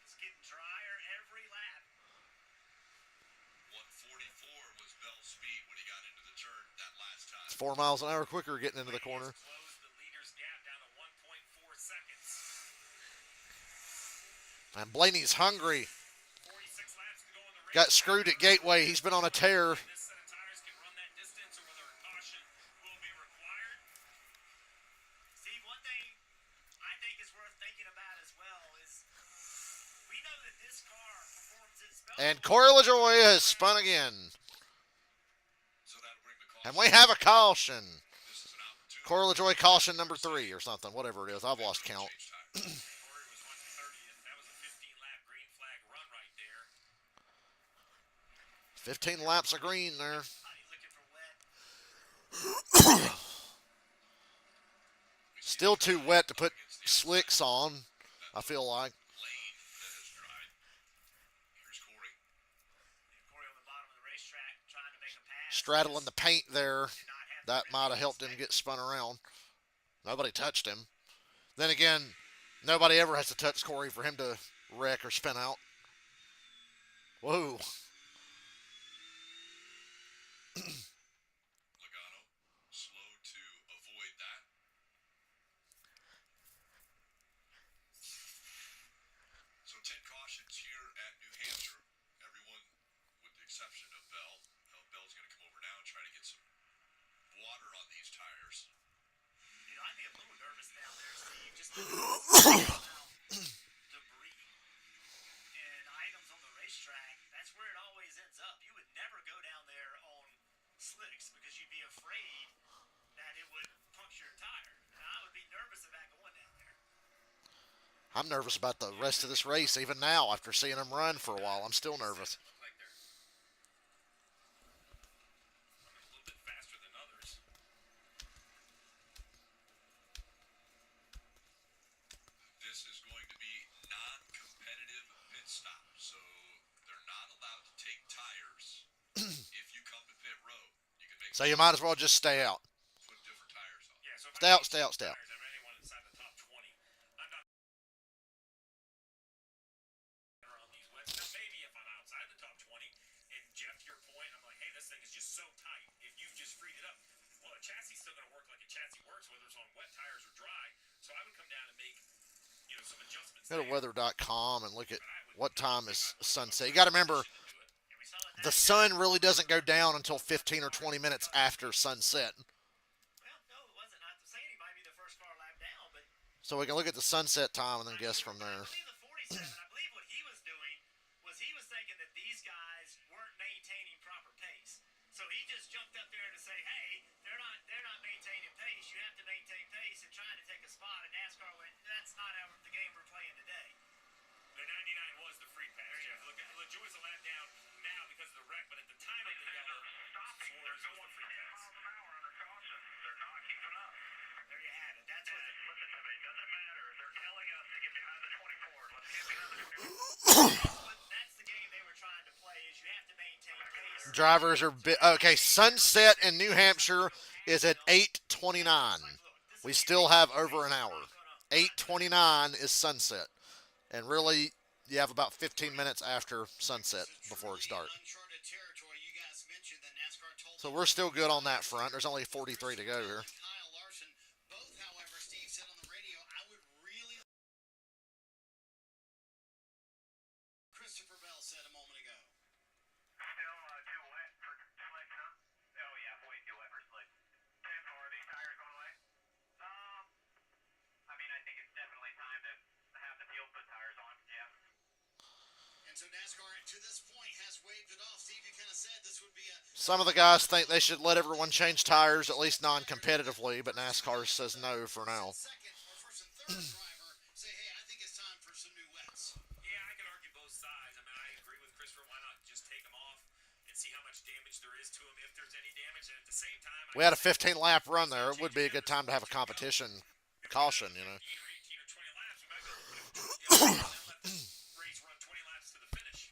It's getting drier every lap. 144 was Bell's speed when he got into the turn that last time. It's 4 miles an hour quicker getting into the corner. Closed the leader's gap down to 1.4 seconds. And Blaney's hungry. 46 laps to go in the race. Got screwed at Gateway. He's been on a tear. This set of tires can run that distance, or whether a caution will be required. Steve, one thing I think is worth thinking about as well is we know that this car performs its best. And Corey LaJoy has spun again. So that'll bring the call. And we have a caution. This is an opportunity. Corey LaJoy caution number 3 or something. Whatever it is. I've lost count. Change tires. Corey was running 30th. That was a 15-lap green flag run right there. 15 laps of green there. Somebody looking for wet. Still too wet to put slicks on, I feel like. Lane that has dried. Here's Corey. Corey on the bottom of the racetrack trying to make a pass. Straddling the paint there. Did not have That the might have helped him get spun around. Nobody touched him. Then again, nobody ever has to touch Corey for him to wreck or spin out. Whoa. Logano slow to avoid that. So 10 cautions here at New Hampshire. Everyone, with the exception of Bell. Bell's going to come over now and try to get some water on these tires. You know, I'd be a little nervous down there, Steve, just about debris and items on the racetrack. That's where it always ends up. You would never go down there on slicks because you'd be afraid that it would puncture your tire. And I would be nervous about going down there. I'm nervous about the rest of this race, even now, after seeing him run for a while. I'm still nervous. Look like they're running a little bit faster than others. This is going to be non-competitive pit stop, so they're not allowed to take tires. If you come to pit road, you can make So you might as well just stay out. put different tires on. Yeah, so if Stay I out, could stay out, change stay out. tires, I mean, anyone inside the top 20, I'm not on these wets. Now, maybe if I'm outside the top 20, and Jeff, to your point, I'm like, hey, this thing is just so tight. If you've just freed it up, well, a chassis is still going to work like a chassis works, whether it's on wet tires or dry. So I would come down and make, some adjustments. Go to there. weather.com and look at what time is sunset. You got to remember, And we saw that. the sun really doesn't go down until 15 or 20 minutes after sunset. Well, no, it wasn't. Not to say he might be the first car lap down, but So we can look at the sunset time and then guess from there. I believe the 47. I believe what he was doing was he was thinking that these guys weren't maintaining proper pace. So he just jumped up there to say, "Hey, they're not maintaining pace. You have to maintain pace." And trying to take a spot, and NASCAR went, "That's not how the game we're playing today." The 99 was the free pass, Jeff. Look at LaJoy's a lap down now because of the wreck, but at the time of the yellow, Suarez was the free pass. They're not keeping up. There you have it. That's what. Listen to me. It doesn't matter. They're telling us to get behind the 24. Let's get behind the 24. That's the game they were trying to play. Is you have to maintain pace. Drivers are okay. Sunset in New Hampshire is at 8:29. We still have over an hour. 8:29 is sunset, and really, you have about 15 minutes after sunset before it starts. Uncharted territory. You guys mentioned that NASCAR told So we're still good on that front. There's only 43 to go here. Kyle Larson. Both, however, Steve said on the radio, I would really. Christopher Bell said a moment ago. Still too wet for slick, huh? Oh, yeah, way too wet for slick. Tim, are these tires going away? I mean, I think it's definitely time to have the field put tires on, yeah. And so So NASCAR to this point has waved it off. Steve, you kind of said this would be a Some of the guys think they should let everyone change tires, at least non-competitively, but NASCAR says no for now. second or first and third driver say, hey, I think it's time for some new wets. Yeah, I can argue both sides. I mean, I agree with Christopher. Why not just take them off and see how much damage there is to them, if there's any damage? And at the same time, We had a 15-lap run there. It would be a good time to have a competition caution, you know. 15 or 18 or 20 laps, we might be able to put it, and then let the race run 20 laps to the finish.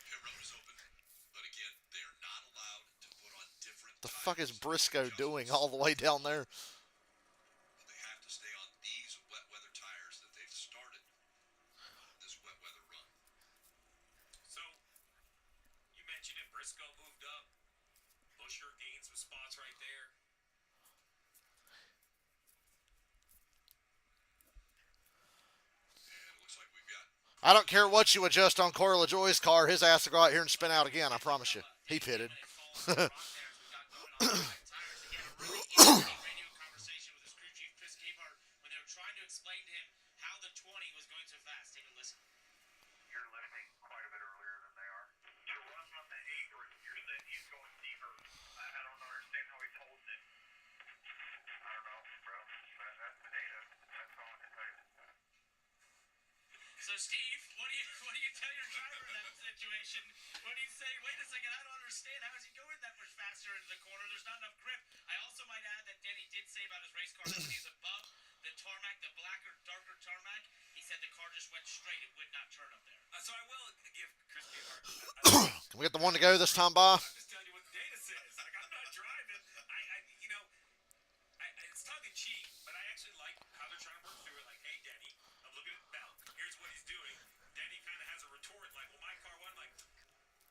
Pit road is open, but again, they are not allowed to put on different The fuck is tires. Briscoe doing all the way down there? But they have to stay on these wet weather tires that they've started this wet weather run. So, you mentioned it. Briscoe moved up. Busher gained some spots right there. And it looks like we've got I don't care what you adjust on Corey LaJoie's car. His ass will go out here and spin out again, I promise you. He pitted. Radio conversation with his crew chief Chris Gabehart when they were trying to explain to him how the 20 was going so fast. Take a listen. You're lifting quite a bit earlier than they are. To run on the apron, you're saying he's going deeper. I don't understand how he's holding it. I don't know, bro. That's the data. That's all I can tell you. So Steve, what do you tell your driver in that situation? What do you say? Wait a second, I don't understand. How is he going that much faster into the corner? There's not enough grip. I also might add that Denny did say about his race car that when he's above the tarmac, the blacker, darker tarmac, he said the car just went straight. It would not turn up there. So I will give Chris Gabehart. Can we get the one to go this time, Bob? I'm just telling you what the data says. Like, I'm not driving. It's tongue in cheek, but I actually like how they're trying to work through it. Like, hey, Denny, I'm looking at the belt. Here's what he's doing. Denny kind of has a retort like, well, my car won. Like,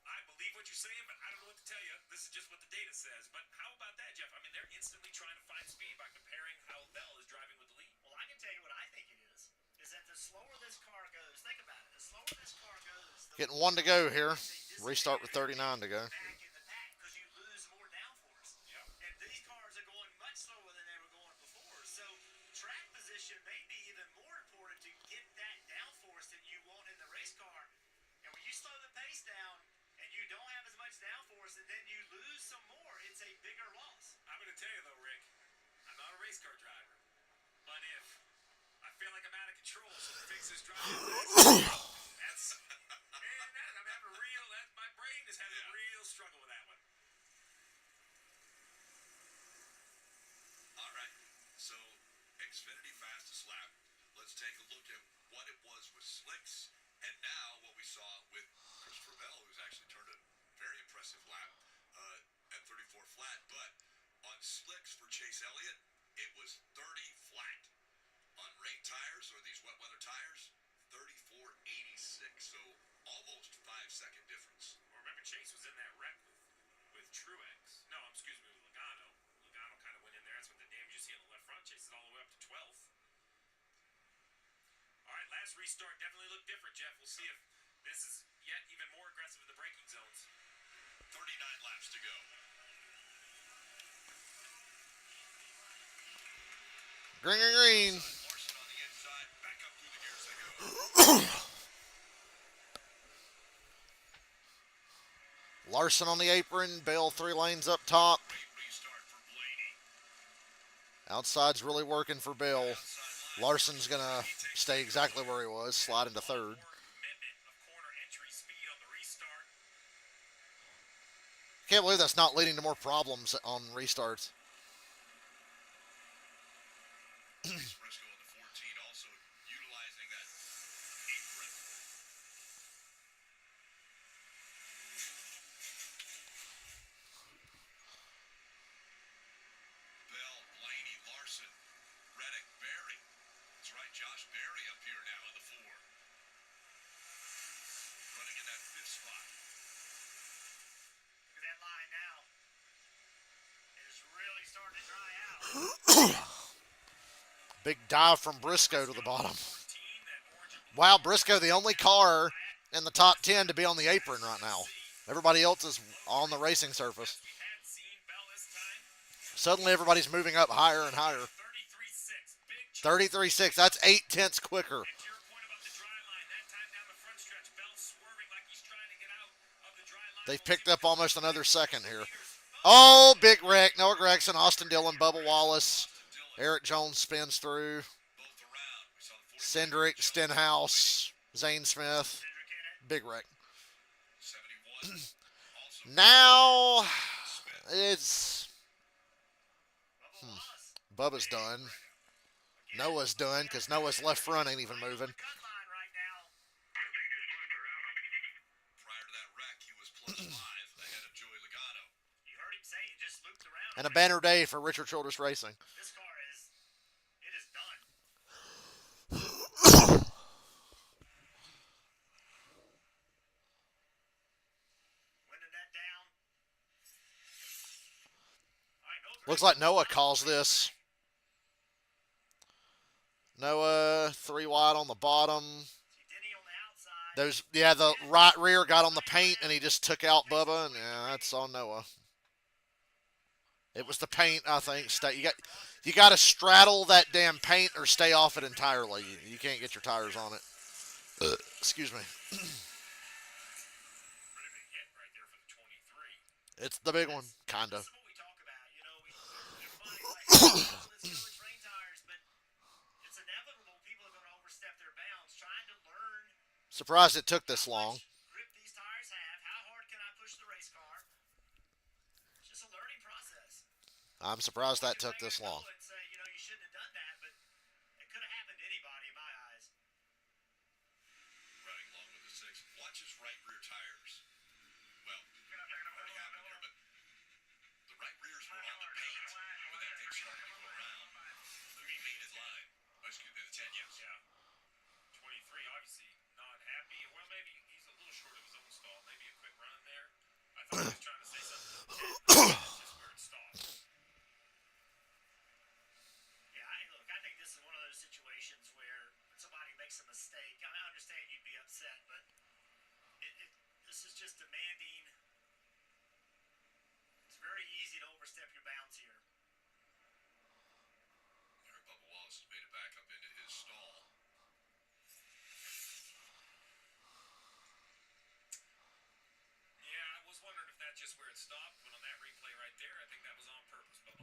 I believe what you're saying, but I don't know what to tell you. This is just what the data says. But how about that, Jeff? I mean, they're instantly trying to find speed by comparing how Bell is driving with the lead. Well, I can tell you what I think it is that the slower this car goes, think about it, the slower this car goes, the Getting one to go here. Restart with 39 to go. back in the pack because you lose more downforce. And these cars are going much slower than they were going before. So track position may be even more important to get that downforce that you want in the race car. And when you slow the pace down and you don't have as much downforce and then you lose some more, it's a bigger loss. I'm going to tell you, though, Rick, I'm not a race car driver. But if I feel like I'm out of control, so it takes this drive. I'm having a real, my brain is having a real struggle with that one. all right. So Xfinity fastest lap. Let's take a look at what it was with slicks, and now what we saw with Christopher Bell, who's actually turned a very impressive lap at 34 flat. But on slicks for Chase Elliott, it was 30 flat. On rain tires or these wet weather tires, 34.86. So almost 5-second difference. Well, remember, Chase was in that wreck with Truex. No, excuse me, with Logano. Logano kind of went in there. That's what the damage you see on the left front. Chase is all the way up to 12th. All right, last restart definitely looked different, Jeff. We'll see if this is yet even more aggressive in the braking zones. 39 laps to go. Green, green, green. Larson on the inside, back up through the gears they go. Larson on the apron. Bell 3 lanes up top. Great restart for Blaney. Outside's really working for Bell. Outside line. Larson's going to stay exactly where he was, slide into third. More commitment of corner entry speed on the restart. Can't believe that's not leading to more problems on restarts. Chase Briscoe on the 14, also utilizing that apron. Bell, Blaney, Larson, Reddick, Berry. That's right, Josh Berry up here now on the 4. Running in that 5th spot. Look at that line now. It is really starting to dry out. Big dive from Briscoe to the bottom. Wow, Briscoe, the only car in the top 10 to be on the apron right now. Everybody else is on the racing surface. Suddenly everybody's moving up higher and higher. 33.6. That's 8 tenths quicker. They've picked up almost another second here. Oh, big wreck. Noah Gregson, Austin Dillon, Bubba Wallace. Eric Jones spins through. Cindric, Stenhouse, Zane Smith. Big wreck. Now it's Bubba's done. Noah's done because Noah's left front ain't even moving. And a banner day for Richard Childress Racing. This car is done. Looks like Noah calls this. Noah, 3 wide on the bottom. The right rear got on the paint and he just took out Bubba, and yeah, that's on Noah. It was the paint, I think. You got to straddle that damn paint or stay off it entirely. You can't get your tires on it. Excuse me. It's the big one, kinda. Surprised it took this long. I'm surprised that took this long.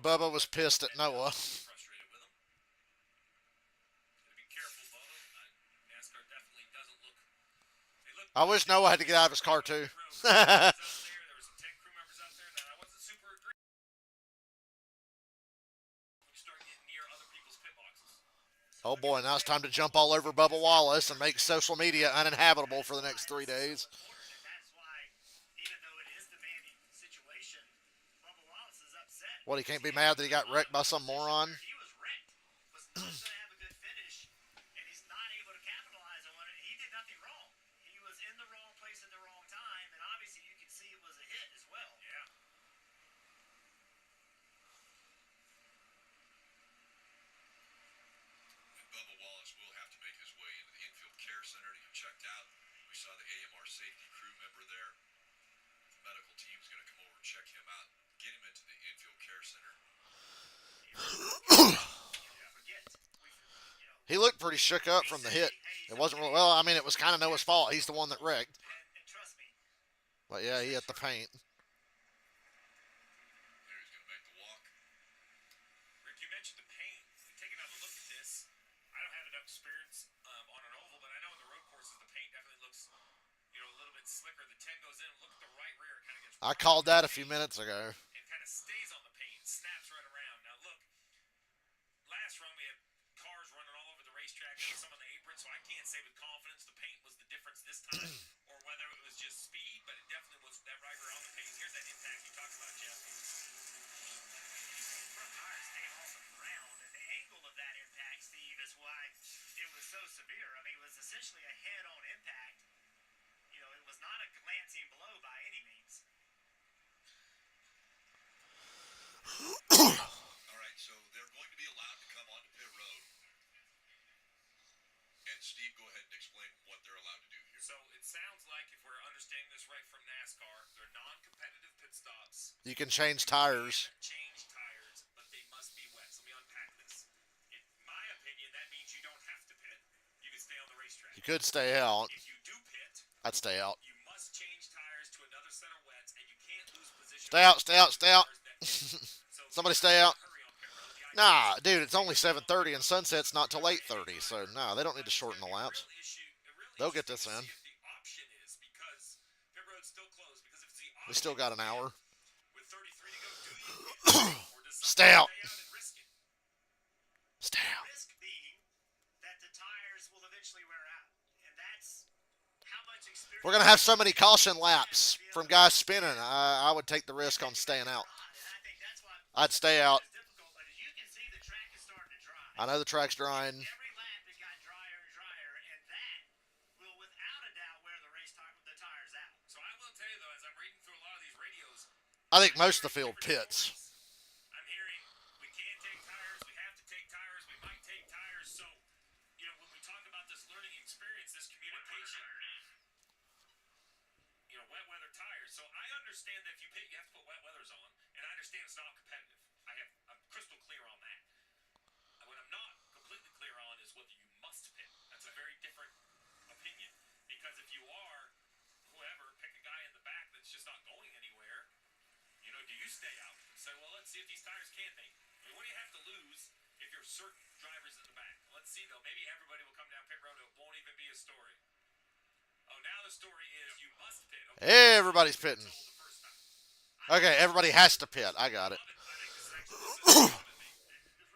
Bubba was pissed at Noah. I wish Noah had to get out of his car too. Oh boy, now it's time to jump all over Bubba Wallace and make social media uninhabitable for the next 3 days. What, he can't be mad that he got wrecked by some moron? He looked pretty shook up from the hit. It wasn't really, well, I mean, it was kind of Noah's fault. He's the one that wrecked. But yeah, he hit the paint. Rick, you mentioned the paint. Taking another look at this, I don't have enough experience on an oval, but I know in the road courses the paint definitely looks, a little bit slicker. The 10 goes in. Look at the right rear. It kind of gets. I called that a few minutes ago. It kind of stays on the paint, snaps right around. Now look, last run we had cars running all over the racetrack and some on the apron, so I can't say with confidence the paint was the difference this time, or whether it was just speed, but it definitely was that right rear on the paint. Here's that impact you talked about, Jeff. Front tires stay off the ground, and the angle of that impact, Steve, is why it was so severe. I mean, it was essentially a head-on impact. It was not a glancing blow by any means. All right, so they're going to be allowed to come onto pit road. And Steve, go ahead and explain what they're allowed to do here. So it sounds like, if we're understanding this right from NASCAR, they're non-competitive pit stops. You can change tires. Change tires, but they must be wet. So let me unpack this. In my opinion, that means you don't have to pit. You can stay on the racetrack. You could stay out. If you do pit, I'd stay out. you must change tires to another set of wet. Stay out, stay out, stay out. So Somebody stay out. hurry on pit road. The idea Nah, is dude, it's only 7:30 and sunset's not till 8:30. So nah, they don't need to shorten the laps. They'll get this in. if the option is because pit road's still closed because if it's the We still got an hour. with 33 to go, do you pit or does Stay somebody out. stay out and risk it? Stay out. Risk being that the tires will eventually wear out, and that's how much experience. We're gonna have so many caution laps from guys spinning. I would take the risk on staying out. And I think that's why I'd stay out. it's difficult. But as you can see, the track is starting to dry. I know the track's drying. Every lap it got drier and drier, and that will, without a doubt, wear the the tires out. So I will tell you though, as I'm reading through a lot of these radios, I think most of the field pits. I'm hearing we can't take tires, we have to take tires, we might take tires. So, you know, when we talk about this learning experience, this communication, you know, wet weather tires. So I understand that if you pit, you have to put wet weathers on, and I understand it's not competitive. I'm crystal clear on that. What I'm not completely clear on is whether you must pit. That's a very different opinion. Because if you are, whoever, pick a guy in the back that's just not going anywhere, you know, do you stay out and say, well, let's see if these tires can make it? I mean, what do you have to lose if you're certain drivers in the back? Let's see, though. Maybe everybody will come down pit road. It won't even be a story. Oh, now the story is you must pit. Okay. Everybody's pitting. Told the first time. Okay, everybody has to pit. I got it. I think this is actually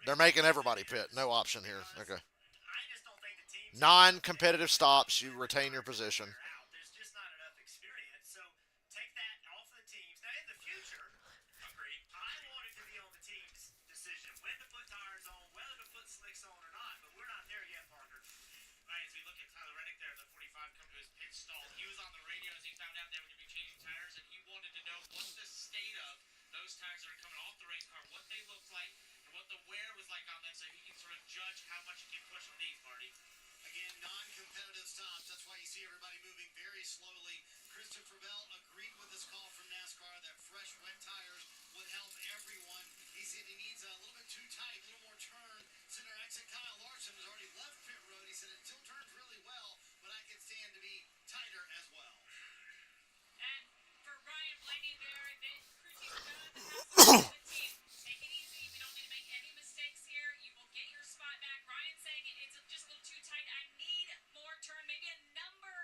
They're making everybody pit. No option here. Okay. I just don't think the teams. Non-competitive stops. You retain your position. There's just not enough experience. So take that off the teams. Now in the future, agreed. I want it to be on the team's decision when to put tires on, whether to put slicks on or not. But we're not there yet, Parker. Right, as we look at Tyler Reddick there in the 45 come to his pit stall, he was on the radio as he found out they were going to be changing tires, and he wanted to know what the state of those tires that are coming off the race car, what they looked like, and what the wear was like on them, so he can sort of judge how much he can push on these, Marty. Again, non-competitive stops. That's why you see everybody moving very slowly. Christopher Bell agreed with this call from NASCAR that fresh, wet tires would help everyone. He said he needs a little bit too tight, a little more turn. Center exit Kyle Larson has already left pit road. He said it still turns really well, but I can stand to be tighter as well. And for Ryan Blaney there, the crew chief done. The team, take it easy. We don't need to make any mistakes here. You will get your spot back. Ryan saying it's just a little too tight. I need more turn, maybe a number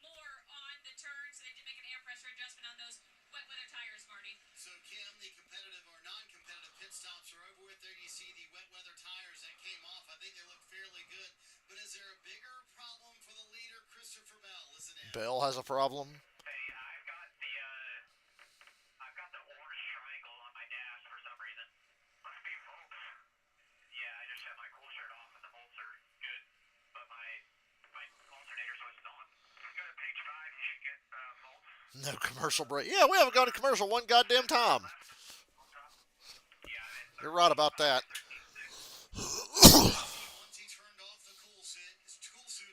more on the turn. So they did make an air pressure adjustment on those wet weather tires, Marty. So, Kim, the competitive or non-competitive pit stops are over with. There you see the wet weather tires that came off. I think they look fairly good. But is there a bigger problem for the leader, Christopher Bell? Listen in. Bell has a problem. Hey, I've got the orange triangle on my dash for some reason. Must be bolts. Yeah, I just had my cool shirt off and the bolts are good, but my alternator switch is on. Go to page 5, you should get bolts. No commercial break. Yeah, we haven't gone to commercial one goddamn time. Yeah, You're right about that. Once he turned off the cool suit,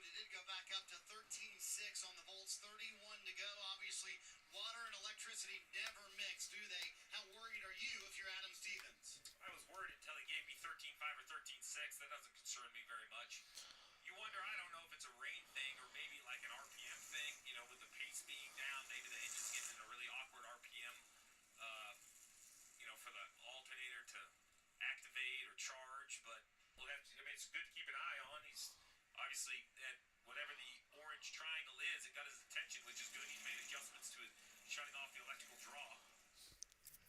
it did go back up to 13.6 on the volts, 31 to go. Obviously, water and electricity never mix, do they? How worried are you if you're Adam Stevens? I was worried until he gave me 13.5 or 13.6. That doesn't concern me very much. You wonder, I don't know if it's a rain thing or maybe like an RPM thing, you know, with the pace being down, maybe the engine's getting in a really awkward RPM, you know, for the alternator to activate or charge. But we'll have to, I mean, it's good to keep an eye on. He's obviously at whatever the orange triangle is, it got his attention, which is good. He's made adjustments to it, shutting off the electrical draw.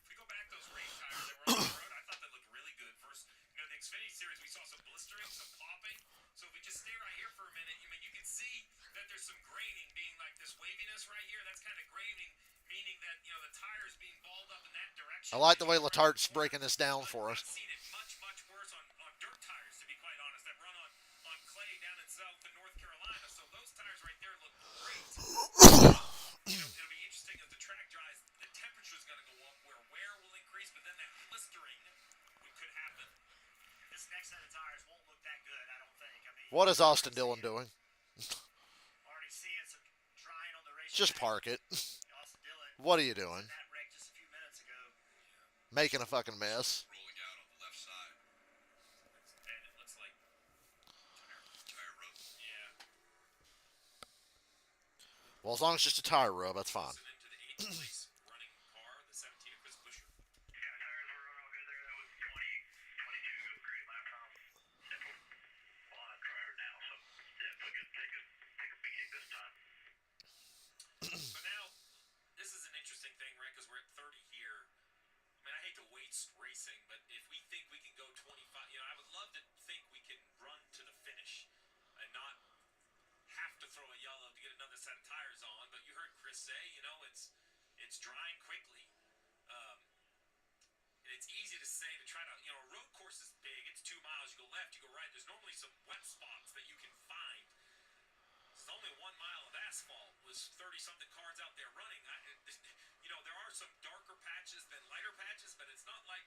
If we go back those race tires that were on the road, I thought they looked really good. First, you know, the Xfinity Series, we saw some blistering, some popping. So if we just stay right here for a minute, I mean, you can see that there's some graining, being like this waviness right here. That's kind of graining, meaning that, you know, the tires being balled up in that direction. I like the way Latart's breaking this down for us. I've seen it much, much worse on dirt tires, to be quite honest, that run on clay down in South and North Carolina. So those tires right there look great. You know, it'll be interesting as the track dries. The temperature's going to go up, where wear will increase, but then that blistering could happen. This next set of tires won't look that good, I don't think. I mean, What is Austin Dillon doing? already seeing some drying on the race. Just park it. Austin Dillon, What are you doing? that wreck just a few minutes ago. Making a fucking mess. Rolling out on the left side. And it looks like Tire rub. Yeah. Well, as long as it's just a tire rub, that's fine. Listening to the 8th place running car, the 17 of Chris set of tires on, but you heard Chris say, it's drying quickly. And it's easy to say to try to, a road course is big. It's 2 miles. You go left, you go right. There's normally some wet spots that you can find. There's only 1 mile of asphalt with 30-something cars out there running. There are some darker patches than lighter patches, but it's not like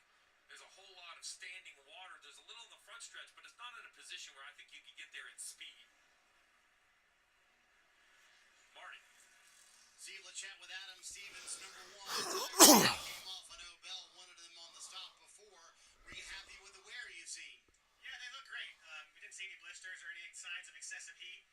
there's a whole lot of standing water. There's a little in the front stretch, but it's not in a position where I think you can get there at speed. Marty. See, let's chat with Adam Stevens, number one. Came off. I know Bell wanted them on the stop before. Were you happy with the wear you've seen? Yeah, they look great. We didn't see any blisters or any signs of excessive heat.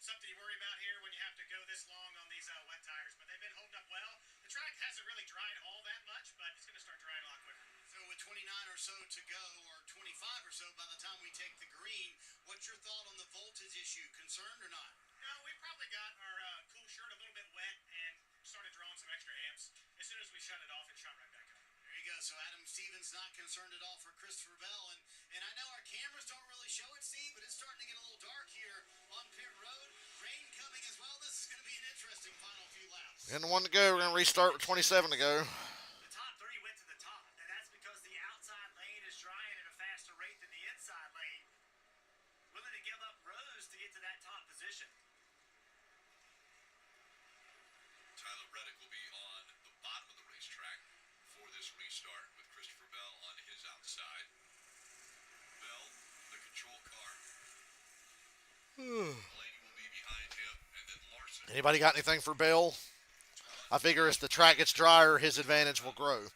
Something you worry about here when you have to go this long on these wet tires, but they've been holding up well. The track hasn't really dried all that much, but it's going to start drying a lot quicker. So with 29 or so to go, or 25 or so by the time we take the green, what's your thought on the voltage issue? Concerned or not? No, we probably got our cool shirt a little bit wet and started drawing some extra amps. As soon as we shut it off, it shot right back up. There you go. So Adam Stevens not concerned at all for Christopher Bell. And I know our cameras don't really show it, Steve, but it's starting to get a little dark here on pit road. Rain coming as well. This is going to be an interesting final few laps. And the one to go. We're going to restart with 27 to go. The top three went to the top, and that's because the outside lane is drying at a faster rate than the inside lane. Willing to give up rows to get to that top position. Tyler Reddick will be on the bottom of the racetrack for this restart with Christopher Bell on his outside. Bell, the control car. Blaney will be behind him, and then Larson. Anybody got anything for Bell? I figure as the track gets drier, his advantage will grow.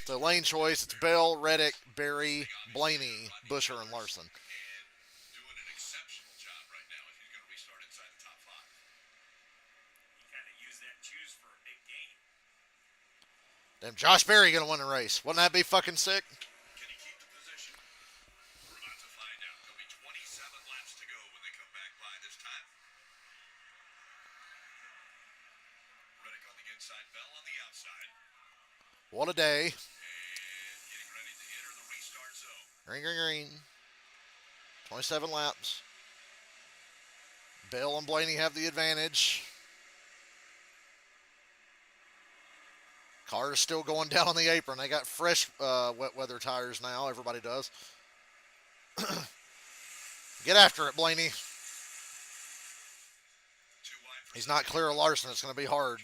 So lane choice, it's Bell, Reddick, Berry, Blaney, Busher, and Larson. And doing an exceptional job right now if he's going to restart inside the top 5. He kind of used that juice for a big game. Damn, Josh Berry going to win the race. Wouldn't that be fucking sick? Can he keep the position? We're about to find out. There'll be 27 laps to go when they come back by this time. Reddick on the inside, Bell on the outside. What a day. And getting ready to enter the restart zone. Green, green, green. 27 laps. Bell and Blaney have the advantage. Car is still going down on the apron. They got fresh wet weather tires now. Everybody does. Get after it, Blaney. He's not clear of Larson. It's going to be hard.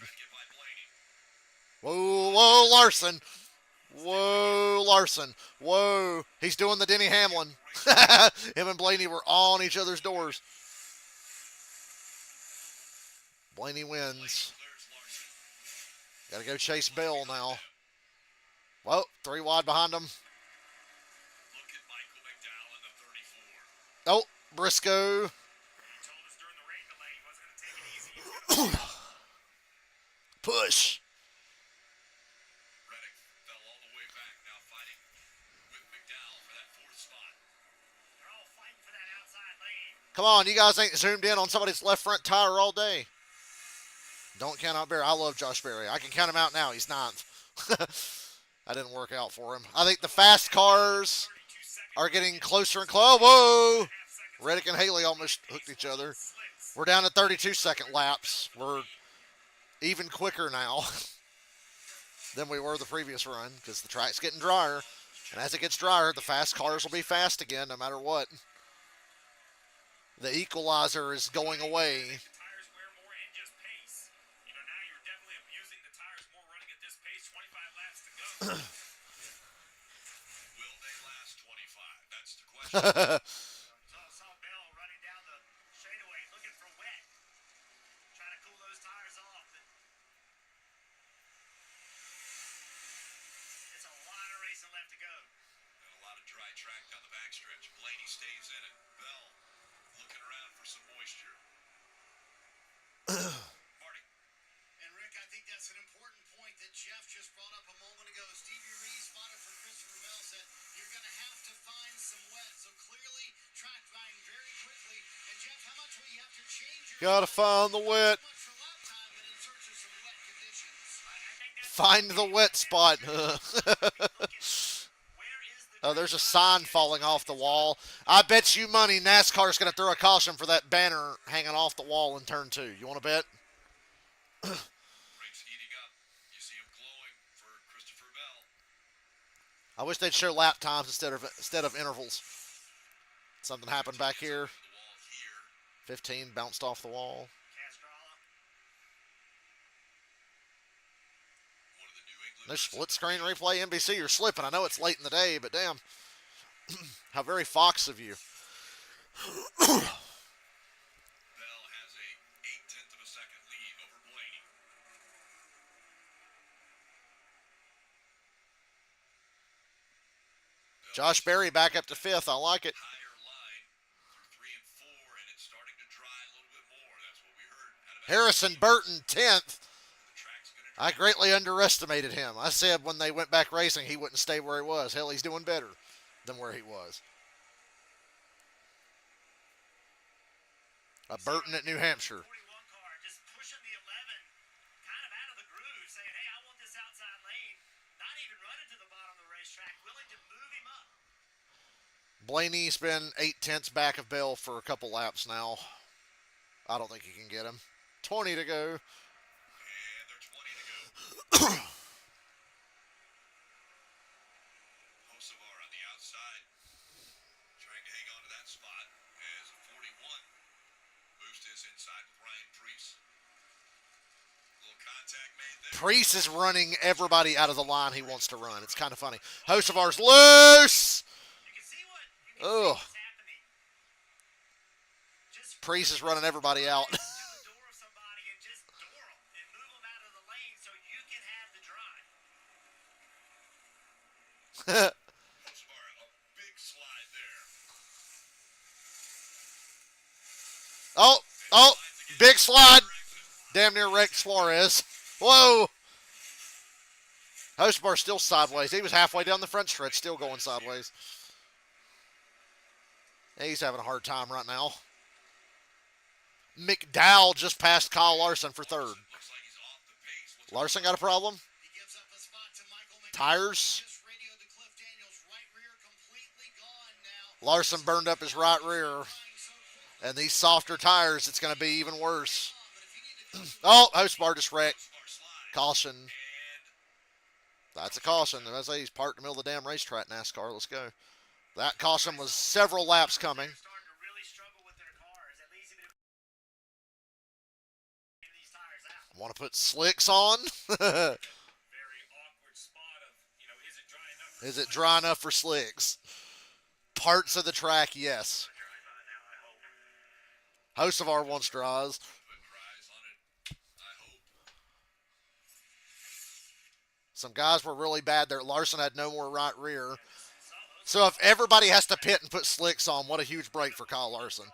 Whoa, whoa, Larson. Whoa, Larson. Whoa. He's doing the Denny Hamlin. Him and Blaney were on each other's doors. Blaney wins. Got to go chase Bell now. Whoa, 3 wide behind him. Oh, Briscoe. Push. Reddick fell all the way back, now fighting with McDowell for that 4th spot. They're all fighting for that outside lane. Come on, you guys ain't zoomed in on somebody's left front tire all day. Don't count out Berry. I love Josh Berry. I can count him out now. He's 9th. That didn't work out for him. I think the fast cars are getting closer and closer. Whoa! Reddick and Haley almost hooked each other. We're down to 32-second laps. We're even quicker now than we were the previous run because the track's getting drier. And as it gets drier, the fast cars will be fast again no matter what. The equalizer is going away. Tires wear more and just pace. Now you're definitely abusing the tires more running at this pace. 25 laps to go. Will they last 25? That's the question. Saw Bell running down the straightaway looking for wet. Trying to cool those tires off. But it's a lot of racing left to go. And a lot of dry track down the backstretch. Blaney stays in it. Bell looking around for some moisture. Marty. And Rick, I think that's an important point that Jeff just brought up a moment ago. Stevie Reed spotted for Christopher Bell said you're going to have to find some wet. So clearly track drying very quickly. And Jeff, how much will you have to change your Gotta find the wet. much for lap time, but in search of some wet conditions? Find the wet spot. Where is the Oh, there's a sign falling off the wall. I bet you money NASCAR's going to throw a caution for that banner hanging off the wall in turn 2. You want to bet? Brakes heating up. You see him glowing for Christopher Bell. I wish they'd show lap times instead of intervals. Something happened back here. The wall here. 15 bounced off the wall. Castrala. One of the New England. No split screen replay, NBC. You're slipping. I know it's late in the day, but damn. How very Fox of you. Bell has a 0.8 of a second lead over Blaney. Josh Berry back up to 5th. I like it. Higher line through 3 and 4, and it's starting to dry a little bit more. That's what we heard out of Harrison Burton 10th. the track's going to I greatly underestimated him. I said when they went back racing he wouldn't stay where he was. Hell, he's doing better than where he was. A Burton at New Hampshire. 41 car just pushing the 11 kind of out of the groove, saying, hey, I want this outside lane. Not even running to the bottom of the racetrack, willing to move him up. Blaney's been 0.8 back of Bell for a couple laps now. I don't think he can get him. 20 to go. And they're 20 to go. Hocevar on the outside, trying to hang on to that spot as 41 moves to his inside with Ryan Preece. Little contact made there. Priest is running everybody out of the line he wants to run. It's kind of funny. Hocevar's loose. You can see Ugh. what's happening. Just Priest is running everybody out. to the door of somebody and just door them and move them out of the lane so you can have the drive. Hocevar, a big slide there. Oh, big slide. Damn near wrecked Suarez. Whoa. Hocevar still sideways. He was halfway down the front stretch, still going sideways. He's having a hard time right now. McDowell just passed Kyle Larson for 3rd. Looks like he's off the pace. What's Larson got a problem? He gives up a spot to Michael McDowell. Tires. Just radioed to Cliff Daniels. Right rear completely gone now. Larson burned up his right rear. And these softer tires, it's going to be even worse. Oh, Hocevar just wrecked. Caution. That's a caution. As I say, he's parked in the middle of the damn racetrack, NASCAR. Let's go. That caution was several laps coming. They're starting to really struggle with their cars. At least even if these tires out. Want to put slicks on? Very awkward spot of, is it dry enough? Is it dry enough for slicks? Parts of the track, yes. Hocevar wants draws. putting dries on it? I hope. Some guys were really bad there. Larson had no more right rear. So if everybody has to pit and put slicks on, what a huge break for Kyle Larson. That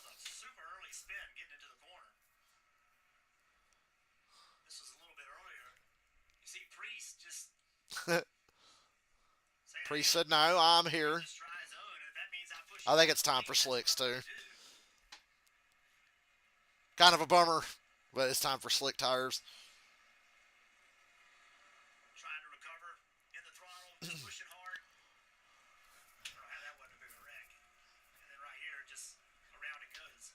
was a super early spin getting into the corner. This was a little bit earlier. You see Priest just saying, Priest said, no, I'm here. just try zone, and if that means I push I think it's time for slicks, too. Kind of a bummer, but it's time for slick tires. Trying to recover in the throttle, just pushing hard. I don't know how that wasn't a bigger wreck. And then right here, just around it goes.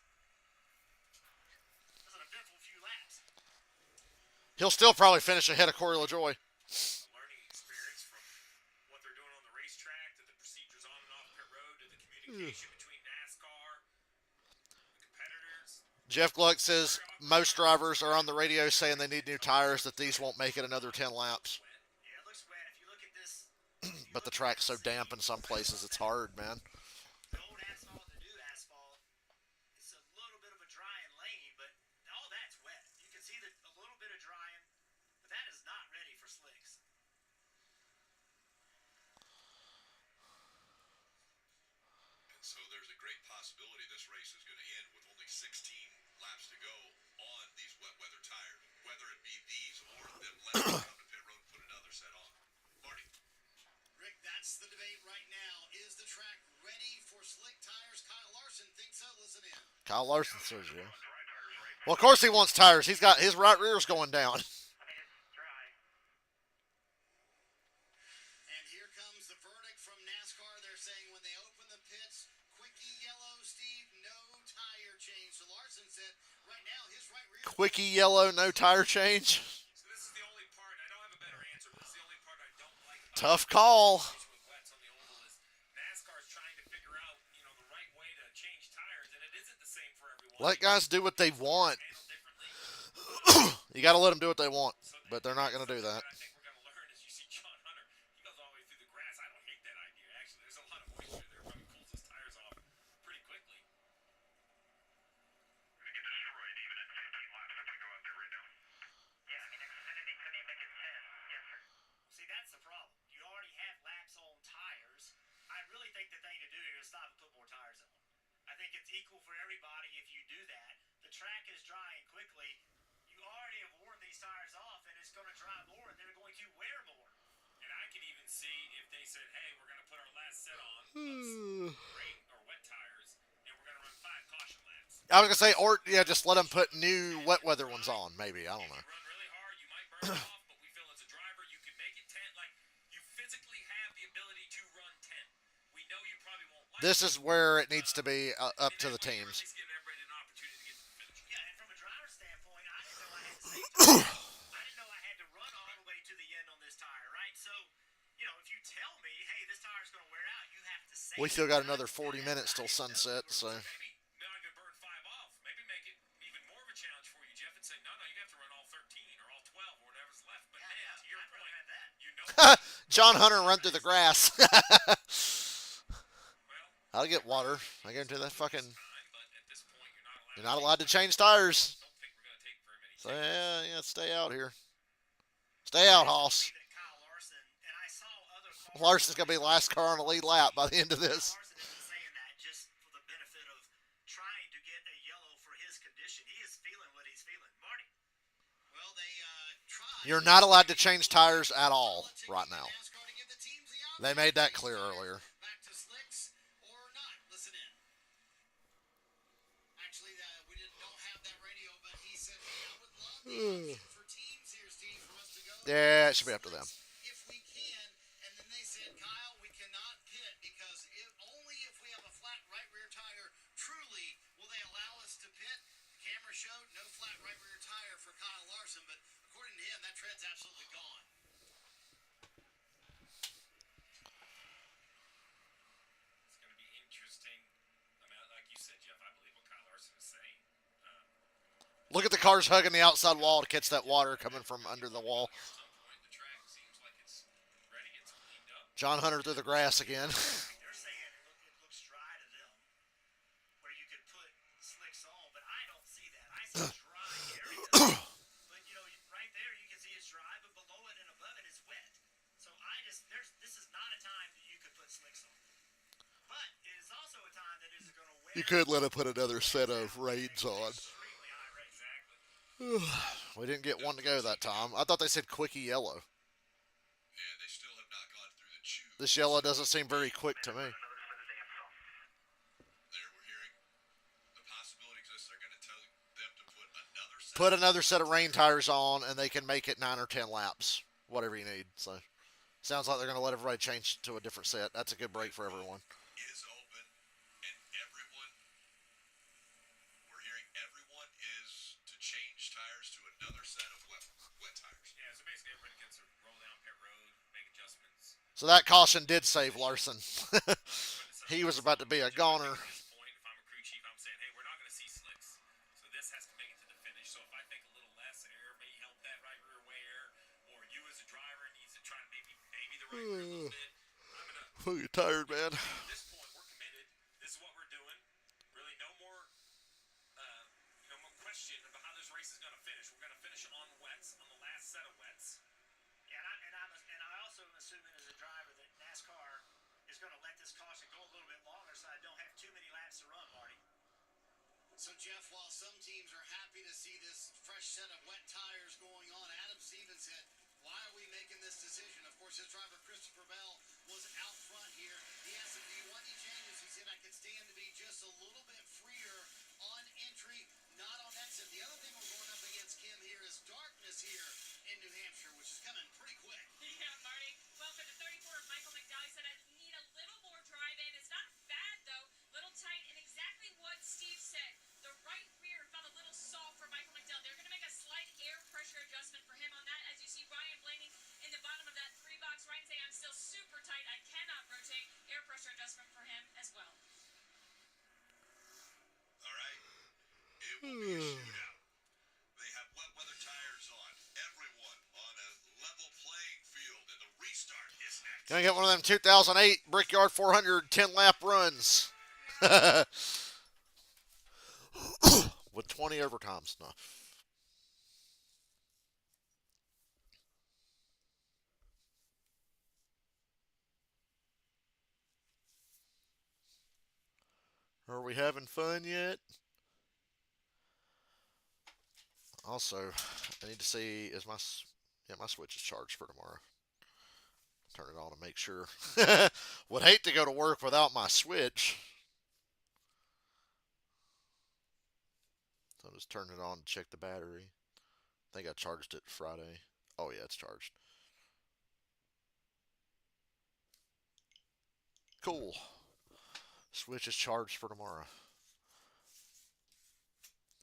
This is an eventful few laps. He'll still probably finish ahead of Corey LaJoy. A learning experience from what they're doing on the racetrack, to the procedures on and off pit road, to the communication between NASCAR, the competitors. Jeff Gluck says most drivers are on the radio saying they need new tires, that these won't make it another 10 laps. Yeah, it looks wet. If you look at this, But the track's so damp in some places, it's hard, man. the old asphalt, the new asphalt, it's a little bit of a drying lane, but all that's wet. You can see that a little bit of drying, but that is not ready for slicks. And so there's a great possibility this race is going to end with only 16 laps to go on these wet weather tires. Whether it be these or them letting them come to pit road and put another set on. Marty. Rick, that's the debate right now. Is the track ready for slick tires? Kyle Larson thinks so. Listen in. Kyle Larson says, yeah. Well, of course he wants tires. He's got his right rear's going down. I think it's dry. And here comes the Vern Quickie yellow, no tire change. So this is the only part, I don't have a better answer, but this is the only part I don't like about Tough call. the situation with wets on the oval is NASCAR's trying to figure out, the right way to change tires, and it isn't the same for everyone. Let guys do what they want. Handled differently. You got to let them do what they want, So but they're not going to do that. I think we're going to learn as you see John Hunter. He goes all the way through the grass. I don't hate that idea, actually. There's a lot of moisture there. Probably pulls his tires off pretty quickly. We get destroyed even in 15 laps if we go out there right now. Yeah, I mean, Xfinity couldn't even make it 10. Yes, sir. See, that's the problem. You already have laps on tires. I really think the thing to do here is stop and put more tires on. I think it's equal for everybody if you do that. The track is drying quickly. You already have worn these tires off, and it's going to dry more, and they're going to wear more. And I could even see if they said, hey, we're going to put our last set on of rain or wet tires, and we're going to run 5 caution laps. I was going to say, or yeah, just let them put new wet weather ones on, maybe. I don't know. If you run really hard, you might burn it off, but we feel as a driver, you can make it 10. Like, you physically have the ability to run 10. We know you probably won't like This is where it needs to be up to the At teams. least give everybody an opportunity to get to the finish. Yeah, and from a driver's standpoint, I didn't know I had to stay tire. I didn't know I had to run all the way to the end on this tire, right? So, if you tell me, hey, this tire's going to wear out, you have to say We still got another 40 minutes till sunset, so Maybe not going to burn 5 off. Maybe make it even more of a challenge for you, Jeff, and say, no, you have to run all 13 or all 12 or whatever's left. But man, to your I'd rather point, have that. John Hunter run through the grass. well, I'll get water. I guarantee that fucking. time, but at this point, You're not allowed to change tires. don't think we're going to take very many So yeah, stay out here. Stay out, Hoss. That Kyle Larson, and I saw other cars. Larson's gonna be the last car on the lead lap by the end of this. Larson isn't saying that just for the benefit of trying to get a yellow for his condition. He is feeling what he's feeling. Marty. Well, they tried. You're not allowed to change tires at all right now. NASCAR to give the teams the option. They made that clear earlier. Back to slicks or not. Listen in. Actually, we don't have that radio, but he said, hey, I would love the option for teams here, Steve, for us to go. Yeah, it should be up to them. If we can. And then they said, Kyle, we cannot pit because only if we have a flat right rear tire truly will they allow us to pit. The camera showed no flat right rear tire for Kyle Larson, but according to him, that tread's absolutely gone. It's going to be interesting. I mean, like you said, Jeff, I believe what Kyle Larson is saying. Look at the cars hugging the outside wall to catch that water coming from under the wall. At some point, the track seems like it's ready, it's cleaned up. John Hunter through the grass again. They're saying it looks dry to them, where you could put slicks on, but I don't see that. I see dry areas. But right there you can see it's dry, but below it and above it is wet. So this is not a time that you could put slicks on. But it is also a time that is going to wear. You could let him put another set of raids on. Extremely high rate. Exactly. We didn't get one to go that time. I thought they said quickie yellow. And they still have not gone through the chew. This yellow doesn't seem very quick to me. Another set of dance on. There we're hearing the possibility exists. They're going to tell them to put another set. Put another set of rain tires on, and they can make it 9 or 10 laps, whatever you need. So, sounds like they're going to let everybody change to a different set. That's a good break for everyone. Is open, and everyone, we're hearing everyone is to change tires to another set of wet tires. Yeah, so basically everybody gets to roll down pit road, make adjustments. So that caution did save Larson. He was about to be a goner. At this point, if I'm a crew chief, I'm saying, hey, we're not going to see slicks. So this has to make it to the finish. So if I think a little less air may help that right rear wear, or you as a driver needs to try to maybe the right rear a little bit, I'm going to... Oh, you're tired, man. At this point, we're committed. This is what we're doing. Really, no more question about how this race is going to finish. We're going to finish on wets, on the last set of wets. Yeah, and I also am assuming as a driver that NASCAR is going to let this caution go a little bit longer, so I don't have too many laps to run, Marty. So, Jeff, while some teams are happy to see this fresh set of wet tires going on, Adam Stevens said, why are we making this decision? Of course, his driver, Christopher Bell, was out front here. He asked him, do you want any changes? He said, I could stand to be just a little bit freer on entry, not on exit. The other thing we're going up against, Kim, here is darkness here in New Hampshire, which is coming pretty quick. Yeah, Marty. Well, for the 34, Michael McDowell said I need a little more drive in. It's not bad, though. Little tight, and exactly what Steve said. The right rear felt a little soft for Michael McDowell. They're going to Gonna get one of them 2008 Brickyard 400 10-lap runs. With 20 overtimes. No. Are we having fun yet? Also, I need to see, is my Switch is charged for tomorrow. Turn it on to make sure. Would hate to go to work without my Switch. So I'll just turn it on to check the battery. I think I charged it Friday. Oh yeah, it's charged. Cool. Switch is charged for tomorrow.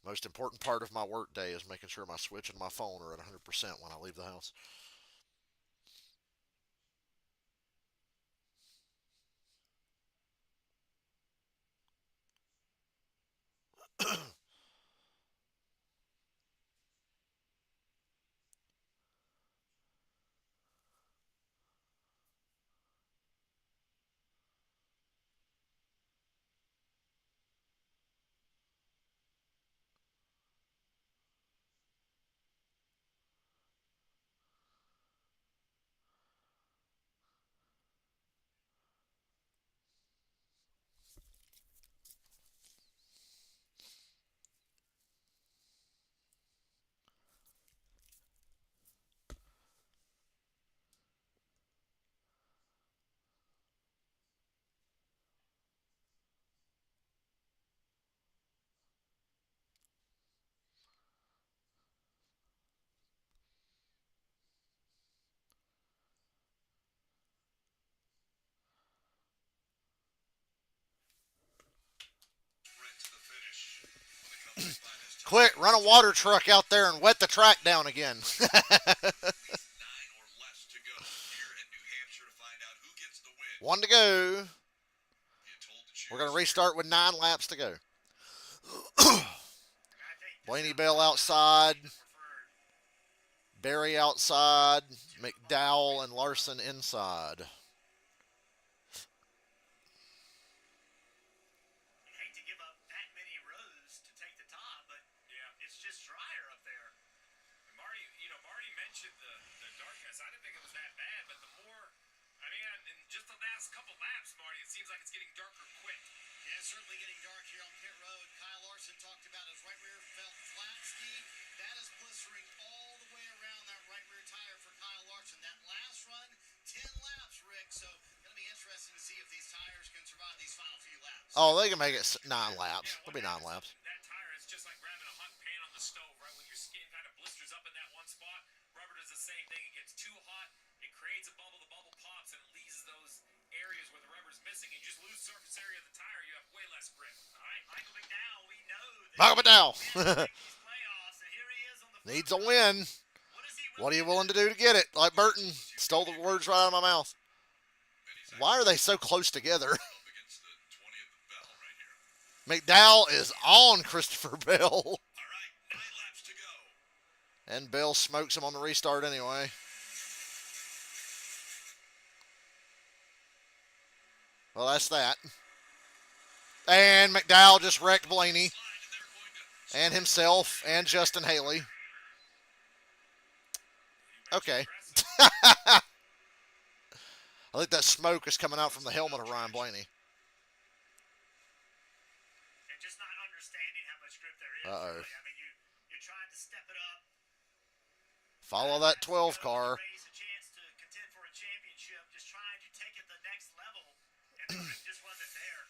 Most important part of my work day is making sure my Switch and my phone are at 100% when I leave the house. Quick, run a water truck out there and wet the track down again. One to go. We're going to restart with 9 laps to go. Blaney Bell outside. Barry outside. McDowell and Larson inside. Certainly getting dark here on pit road. Kyle Larson talked about his right rear felt flat ski. That is blistering all the way around that right rear tire for Kyle Larson. That last run, 10 laps, Rick. So going to be interesting to see if these tires can survive these final few laps. Oh, they can make it 9 laps. It'll be 9 laps. That tire is just like grabbing a hot pan on the stove, right? When your skin kind of blisters up in that one spot, rubber does the same thing. It gets too hot, it creates a bubble, the bubble pops, and it leaves those areas where the rubber is missing. You just lose surface area of the tire, you have way less grip. All right, Michael McDowell, we know that Michael McDowell needs a win. What are you willing to do to get it? Like Burton stole the words right out of my mouth. Why are they so close together? McDowell is on Christopher Bell. And Bell smokes him on the restart anyway. Well, that's that. And McDowell just wrecked Blaney. And himself and Justin Haley. Okay. I think that smoke is coming out from the helmet of Ryan Blaney. And just not understanding how much grip there is. Uh-oh. Really. I mean, you're trying to step it up. Follow that 12 car. Race a chance to contend for a championship, just trying to take it the next level, and the grip just wasn't there.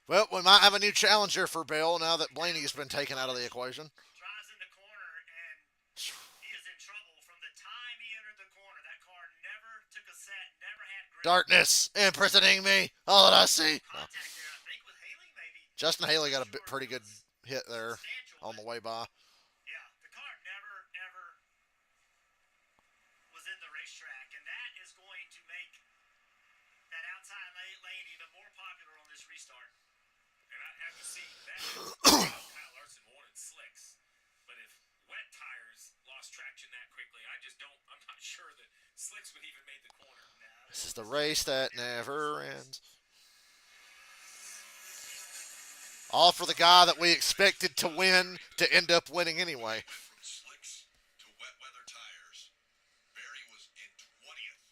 Well, we might have a new challenger for Bell now that Blaney's been taken out of the equation. Drives in the corner, and he is in trouble. From the time he entered the corner, that car never took a set, never had grip. Darkness imprisoning me. All that I see. Contact there, I think, with Haley, maybe. Justin Haley got a pretty good hit there on the way by. Yeah, the car never, ever was in the racetrack, and that is going to make that outside lane even more popular on this restart. And I have to see that. Kyle Larson wanted slicks, but if wet tires lost traction that quickly, I'm not sure that slicks would even make the corner. No, This is the race that never ends. All for the guy that we expected to win to end up winning anyway. From slicks to wet weather tires, Berry was in 20th,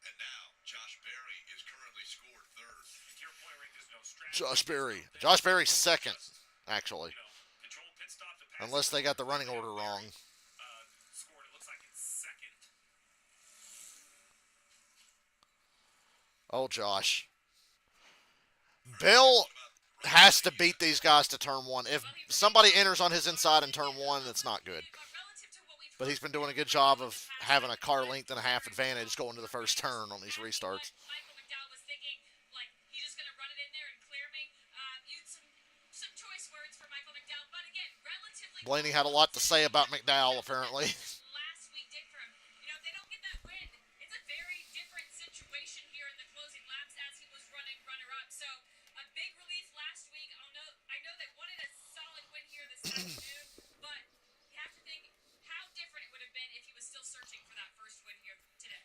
and now Josh Berry is currently scored third. To your point, Rick, there's no strategy. Josh Berry. Josh Berry's second, actually. You know, controlled pit stop to pass. Unless they got the running order wrong. Scored, it looks like it's second. Oh, Josh. Bill has to beat these guys to turn one. If somebody enters on his inside in turn one, that's not good. But he's been doing a good job of having a car length and a half advantage going to the first turn on these restarts. Michael McDowell was thinking, like, he's just going to run it in there and clear me. Used some choice words for Michael McDowell, but again, relatively. Blaney had a lot to say about McDowell, apparently. Last week did for him. You know, if they don't get that win, it's a very different situation here in the closing laps as he was running runner-up. So a big relief last week. I know they wanted a solid win here this afternoon, but you have to think how different it would have been if he was still searching for that first win here today.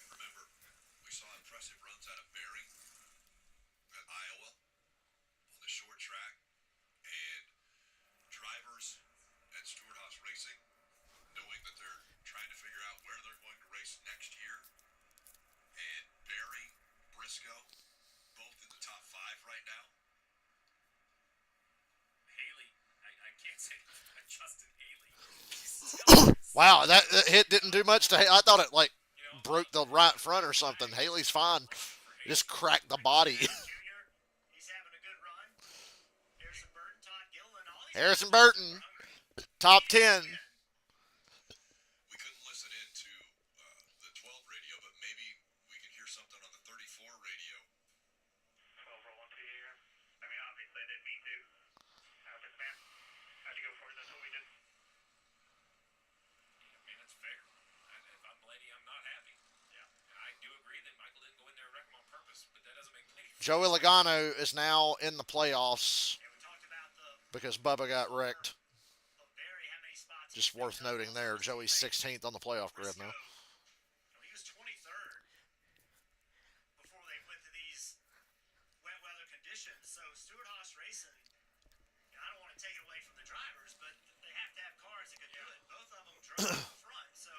And remember, we saw impressive runs out of Berry at Iowa on the short track, and drivers at Stewart-Haas Racing, knowing that they're trying to figure out where they're going to race next year, and Berry, Briscoe, both in the top 5 right now. Haley, I can't say Justin Haley. Wow, that hit didn't do much to I thought it, like, broke the right front or something. Haley's fine. Just cracked the body. Junior, he's having a good run. Harrison Burton, Todd Gilliland, all these Harrison Burton, top 10. We couldn't listen in to the 12 radio, but maybe we can hear something on the 34 radio. 12 rolling to you here. I mean, obviously, I didn't mean to. But, man, had to go for it. That's what we did. I mean, that's fair. If I'm Blaney, I'm not happy. Yeah. And I do agree that Michael didn't go in there and wreck him on purpose, but that doesn't make Blaney. Joey Logano is now in the playoffs And we talked about the because Bubba got wrecked. of Berry, how many spots Just worth noting there. Joey's 16th on the playoff grid now. He was 23rd before they went to these wet weather conditions. So Stewart-Haas Racing, I don't want to take it away from the drivers, but they have to have cars that can do it. Both of them drove up front, so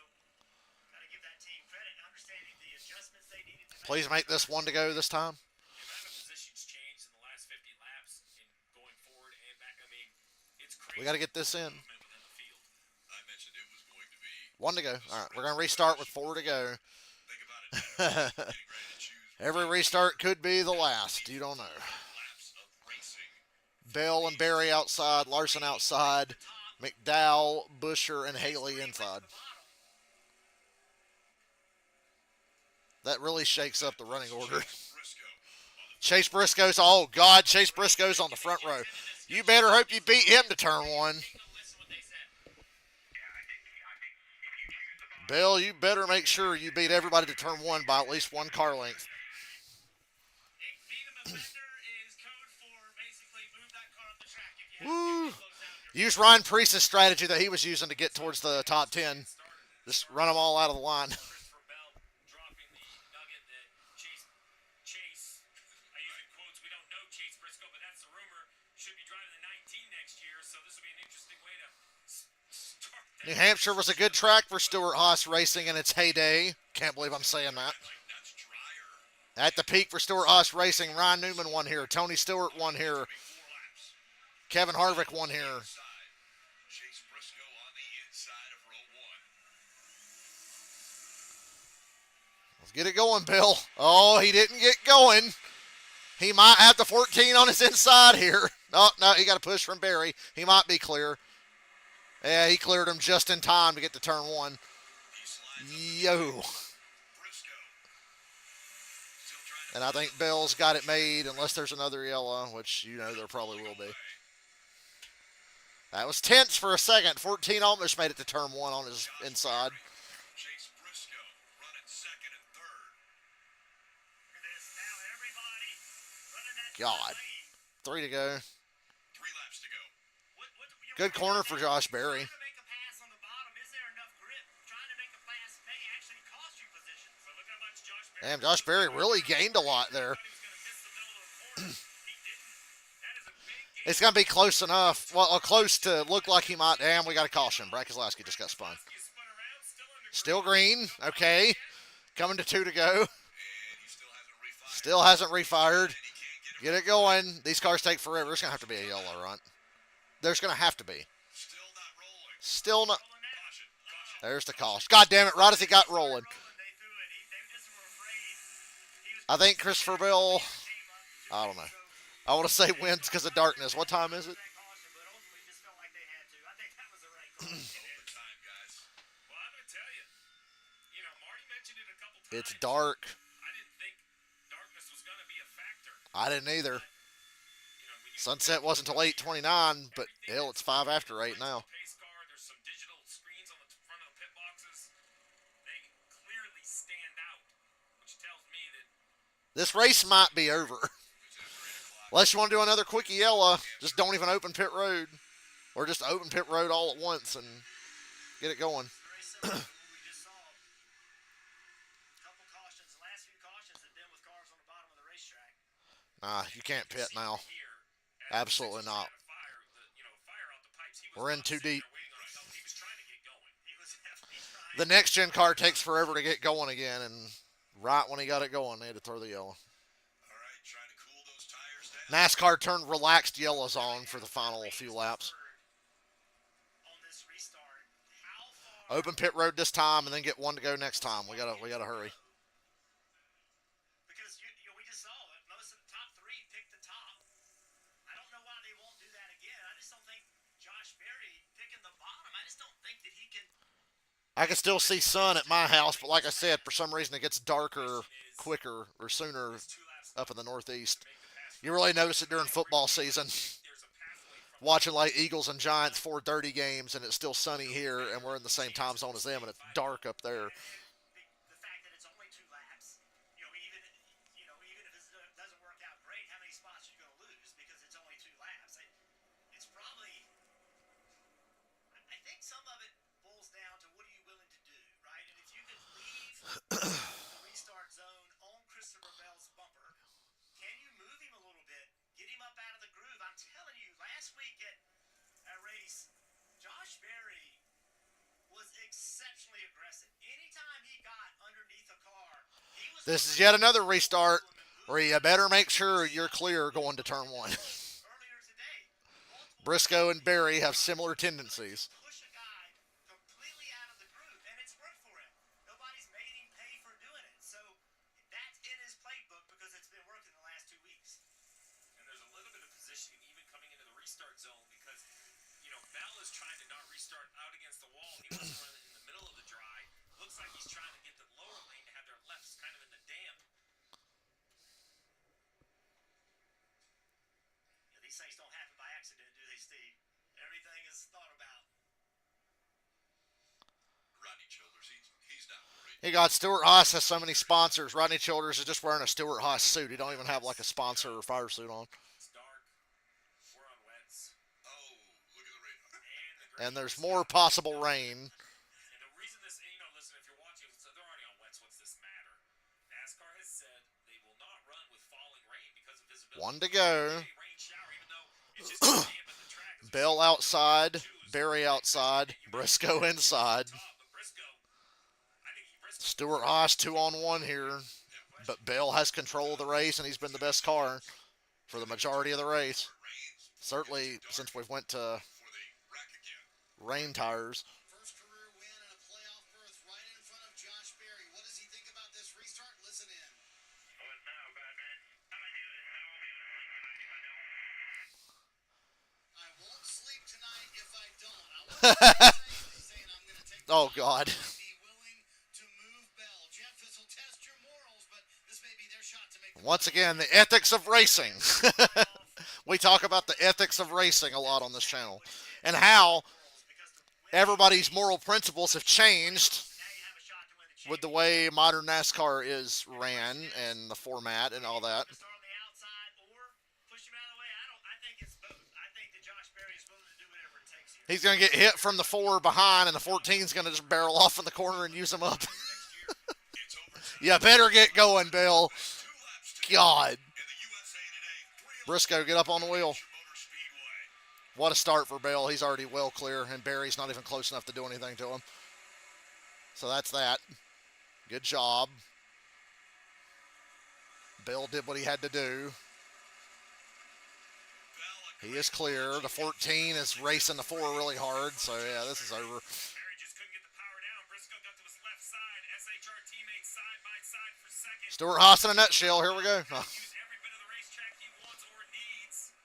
got to give that team credit and understanding the adjustments they needed to make. Please make this one to go this time. The amount of positions changed in the last 50 laps in going forward and back. I mean, it's crazy. We got to get this in. Movement within the field. I mentioned it was going to be. One to go. All right, we're going to restart with 4 to go. Think about it. Getting ready to choose Every restart could be the last. You don't know. laps of racing. Bell and Barry outside, Larson outside, McDowell, Busher, and Haley inside. That really shakes up the running order. Briscoe Chase Briscoe's, oh God, Chase Briscoe's on the front row. You better hope you beat him to turn one. Bill, you better make sure you beat everybody to turn one by at least one car length. Woo! Use Ryan Priest's strategy that he was using to get towards the top 10. Just run them all out of the line. Christopher Bell dropping the nugget that Chase, I use in quotes, we don't know Chase Briscoe, but that's the rumor, should be driving the 19 next year, so this will be an interesting way to start that. New Hampshire was a good track for Stewart-Haas Racing in its heyday. Can't believe I'm saying that. nuts drier. At the peak for Stewart-Haas Racing, Ryan Newman won here. Tony Stewart won here. 4 laps. Kevin Harvick won here. Chase Briscoe on the inside of row 1. Let's get it going, Bill. Oh, he didn't get going. He might have the 14 on his inside here. No, he got a push from Barry. He might be clear. Yeah, he cleared him just in time to get to turn one. Yo. And I think Bill's got it made, unless there's another yellow, which you know there probably will be. That was tense for a second. 14 almost made it to turn one on his inside. Chase Briscoe running second and third. Look at this. Now everybody running that God. 3 to go. 3 laps to go. What, Good corner for Josh Berry. Trying to make a pass on the bottom. Is there enough grip? Trying to make a Damn, Josh Berry really gained a lot there. It's going to be close enough. Well, close to look like he might. Damn, we got a caution. Brad Keselowski just got spun. Still green. Okay. Coming to 2 to go. Still hasn't refired. Get it going. These cars take forever. There's going to have to be a yellow, right? There's going to have to be. Still not. There's the caution. God damn it. Right as he got rolling. I think Christopher Bell, I don't know. I want to say wins because of darkness. What time is it? It's dark. I didn't either. Sunset wasn't until 8:29, but hell, it's 5 after 8 now. This race might be over. Unless you want to do another quickie yellow, just don't even open pit road. Or just open pit road all at once and get it going. Nah, you can't pit now. Absolutely not. We're in too deep. The next gen car takes forever to get going again, and right when he got it going, they had to throw the yellow. NASCAR turned relaxed yellows on for the final few laps. Open pit road this time, and then get one to go next time. We gotta hurry. Because we just saw it. Most of the top 3 picked the top. I don't know why they won't do that again. I just don't think Josh Berry picking the bottom. I just don't think that he can. I can still see sun at my house, but like I said, for some reason it gets darker quicker or sooner up in the Northeast. You really notice it during football season. Watching like Eagles and Giants 4:30 games, and it's still sunny here, and we're in the same time zone as them, and it's dark up there. The fact that it's only 2 laps, even if it doesn't work out great, how many spots are you going to lose because it's only 2 laps? It's probably. I think some of it boils down to what are you willing to do, right? And if you could leave the restart zone on Christopher Bell's bumper, can you move him a little bit, get him up out of the groove? I'm telling you, last week at a race, Josh Berry was exceptionally aggressive. Anytime he got underneath a car, he was. This is yet another restart where you better make sure you're clear going to turn 1. Earlier today, Briscoe and Berry have similar tendencies. push a guy completely out of the groove, and it's worked for him. Nobody's made him pay for doing it. So that's in his playbook because it's been working the last 2 weeks. And there's a little bit of positioning even coming into the restart zone because, Bell is trying to not restart out against the wall. He wants to run in the middle of the dry. Looks like he's trying to get the lower lane to have their lefts kind of in the damp. These things don't happen by accident, do they, Steve? Everything is thought about. Rodney Childers, he's not worried. He got Stuart Haas has so many sponsors. Rodney Childers is just wearing a Stuart Haas suit. He don't even have like a sponsor or fire suit on. It's dark. We're on wets. Oh, look at the radar. And there's more possible rain. And the reason this, listen, if you're watching, so they're already on wets. What's this matter? NASCAR has said they will not run with falling rain because of visibility. 1 to go. Rain shower, even though it's just damp at the track. Bell outside, Berry outside, Briscoe inside. Stuart Haas 2-on-1 here, but Bell has control of the race, and he's been the best car for the majority of the race. Certainly since we've went to rain tires. First career win and a playoff berth right in front of Josh Berry. What does he think about this restart? Listen in. What now, Batman? I'm gonna do this. I won't be able to sleep tonight if I don't. I won't sleep tonight if I don't. I want to saying I'm going to take the Oh, God. be willing to move Bell. Jeff, this will test your morals, but this may be their shot to make the Once again, the ethics of racing. We talk about the ethics of racing a lot on this channel and how everybody's moral principles have changed with the way modern NASCAR is ran and the format and all that. Start on the outside or push him out of the way. I think it's both. I think that Josh Berry is willing to do whatever it takes here. He's going to get hit from the 4 behind, and the 14's going to just barrel off in the corner and use him up. You better get going, Bill. Two laps to God. in the USA Today. Briscoe, get up on the wheel. Motor Speedway. What a start for Bill. He's already well clear, and Barry's not even close enough to do anything to him. So that's that. Good job. Bill did what he had to do. He is clear. The 14 is racing the 4 really hard. So, yeah, this is over. Barry just couldn't get the power down. Briscoe got to his left side. SHR teammates side by side for second. Stuart Haas in a nutshell. Here we go. Use every bit of the racetrack he wants or needs.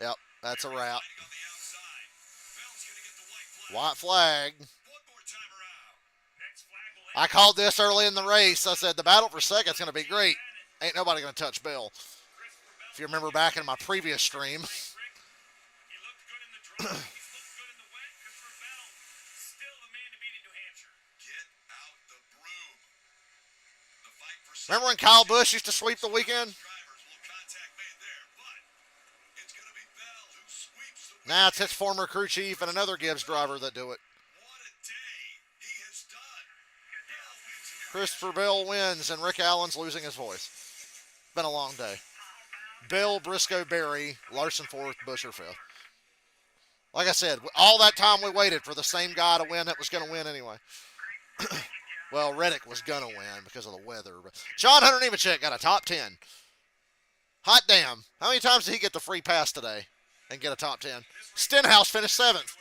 Yep, that's a wrap. Fighting on the outside. Bell's gonna get the White white flag. flag. One more time around. Next flag will I called this early in the race. I said the battle for second's going to be great. Ain't nobody going to touch Bill. If you remember back in my previous stream. He looked good in the dry. He's looked good in the wet. Christopher Bell, still the man to beat in New Hampshire. Get out the broom. The fight for Remember when Kyle Busch used to sweep the weekend? drivers will contact made there, but it's gonna be Bell who sweeps the Now it's his former crew chief and another Gibbs driver that do it. What a day he has done. Bell wins in Christopher Bell wins and Rick Allen's losing his voice. Been a long day. Bill, Briscoe, Barry, Larson fourth, Busher fifth. Like I said, all that time we waited for the same guy to win that was going to win anyway. Well, Reddick was going to win because of the weather. But John Hunter Nemechek got a top 10. Hot damn. How many times did he get the free pass today and get a top 10? Stenhouse finished 7th.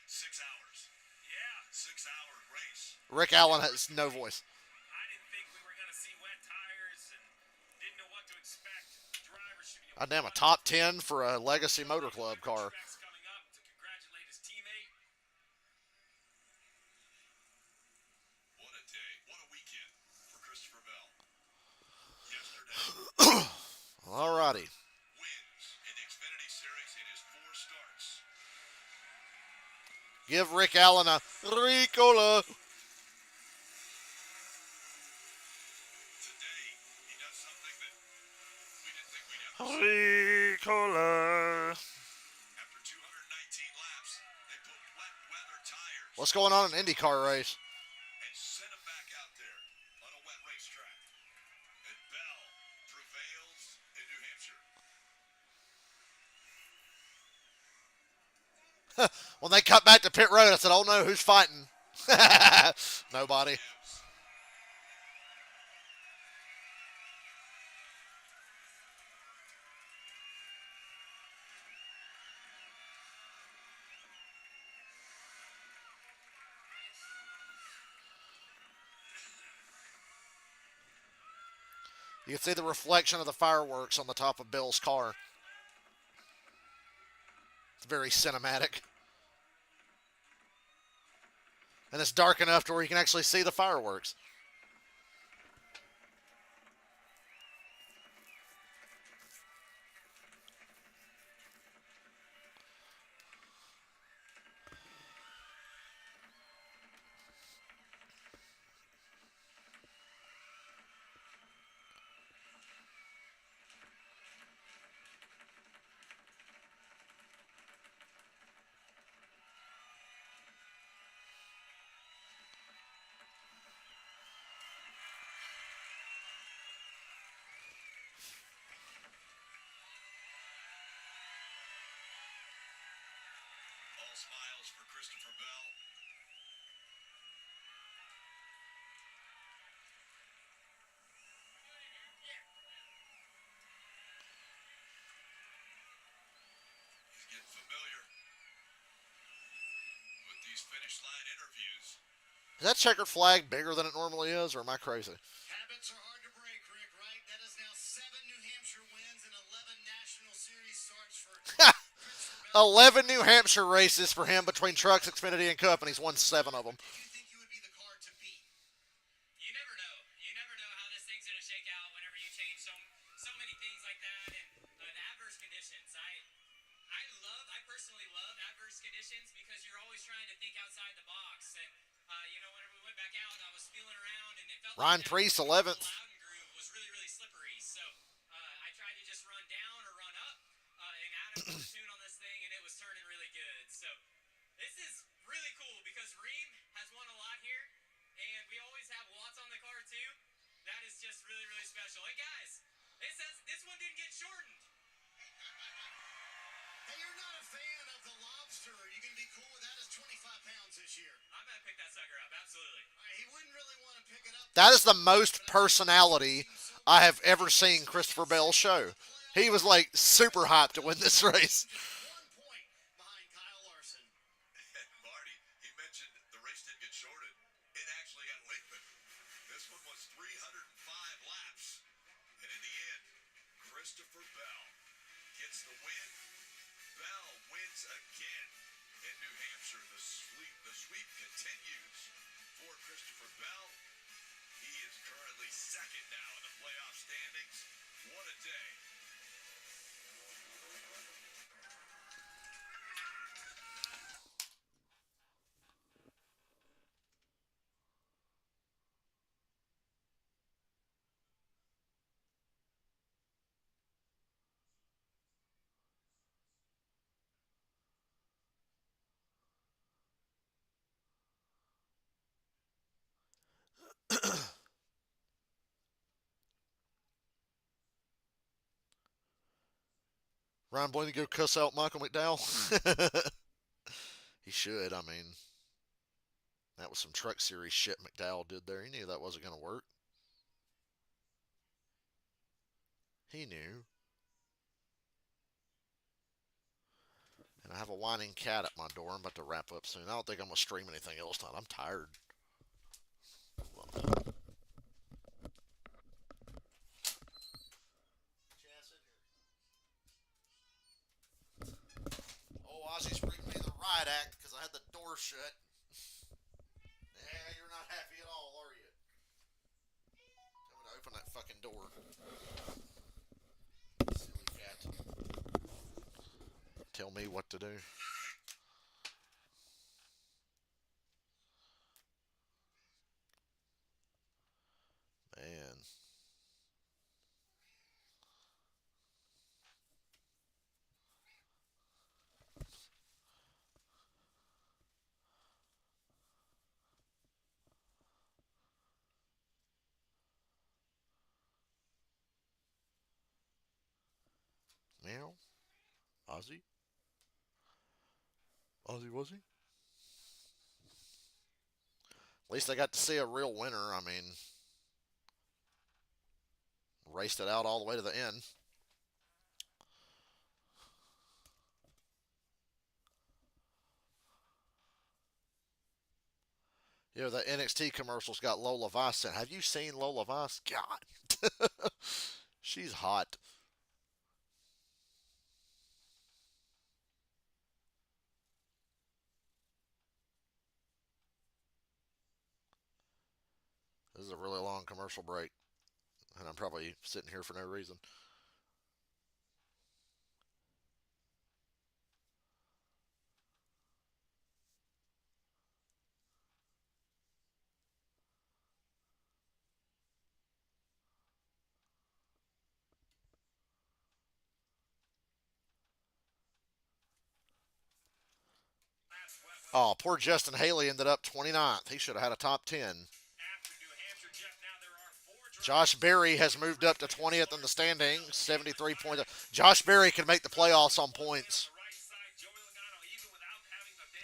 6 hours. Yeah. 6 hour race. Rick Allen has no voice. I didn't think we were going to see wet tires and didn't know what to expect. Drivers should be God damn, a top 10 for a Legacy Motor Club car. tracks coming up to congratulate his teammate. What a day. What a weekend for Christopher Bell. Yesterday Alrighty. wins in the Xfinity Series in his 4 starts. Give Rick Allen a Ricola. Today he does something that we didn't think we'd ever see. Ricola. After 219 laps, they put wet weather tires What's going on in an IndyCar race? and sent him back out there on a wet racetrack. And Bell prevails in New Hampshire. When they cut back to pit road, I said, oh no, who's fighting? Nobody. Gibbs. You can see the reflection of the fireworks on the top of Bill's car. It's very cinematic. And it's dark enough to where you can actually see the fireworks. All smiles for Christopher Bell. He's getting familiar with these finish line interviews. Is that checkered flag bigger than it normally is, or am I crazy? Habits are hard to break, Rick, right? That is now 7 New Hampshire wins and 11 National Series starts for Christopher Bell. 11 New Hampshire races for him between Trucks, Xfinity, and Cup, and he's won 7 of them. Do you think you would be the car to beat? You never know. You never know how this thing's gonna shake out whenever you change so many things like that and adverse conditions. I personally love adverse conditions because you're always trying to think outside the box. And whenever we went back out, I was feeling around and it felt Ryan like Preece, that 11th. Loudon groove was really, really slippery. So I tried to just run down or run up and Adam put the tune on this thing and it was turning really good. So this is really cool because Ream has won a lot here and we always have really, really special. And guys, it says this one didn't get shortened. Hey, you're not a fan of the lobster. Are you going to be cool with that? It's 25 pounds this year. I'm going to pick that sucker up, absolutely. All right, he wouldn't really want to pick it up. That is the most personality I have ever seen Christopher Bell show. He was like super hyped to win this race. 1 point behind Kyle Larson. And Marty, he mentioned the race didn't get shorted. It actually got lengthened. This one was 305 laps. And in the end, Christopher Bell gets the win. Bell wins again in New Hampshire. The sweep continues for Christopher Bell. He is currently second now in the playoff standings. What a day. Ryan Blaney go cuss out Michael McDowell? He should. I mean, that was some Truck Series shit McDowell did there. He knew that wasn't going to work. He knew. And I have a whining cat at my door. I'm about to wrap up soon. I don't think I'm going to stream anything else tonight. I'm tired. Oh, Ozzy's reading me the riot act because I had the door shut. Yeah, you're not happy at all, are you? Tell me to open that fucking door. Silly cat. Tell me what to do. Man. Meow. Ozzy? Ozzy, was he? At least I got to see a real winner. I mean, raced it out all the way to the end. You know, the NXT commercials got Lola Vice in. Have you seen Lola Vice? God. She's hot. This is a really long commercial break. And I'm probably sitting here for no reason. Oh, poor Justin Haley ended up 29th. He should have had a top 10. Josh Berry has moved up to 20th in the standings, 73 points. Josh Berry can make the playoffs on points.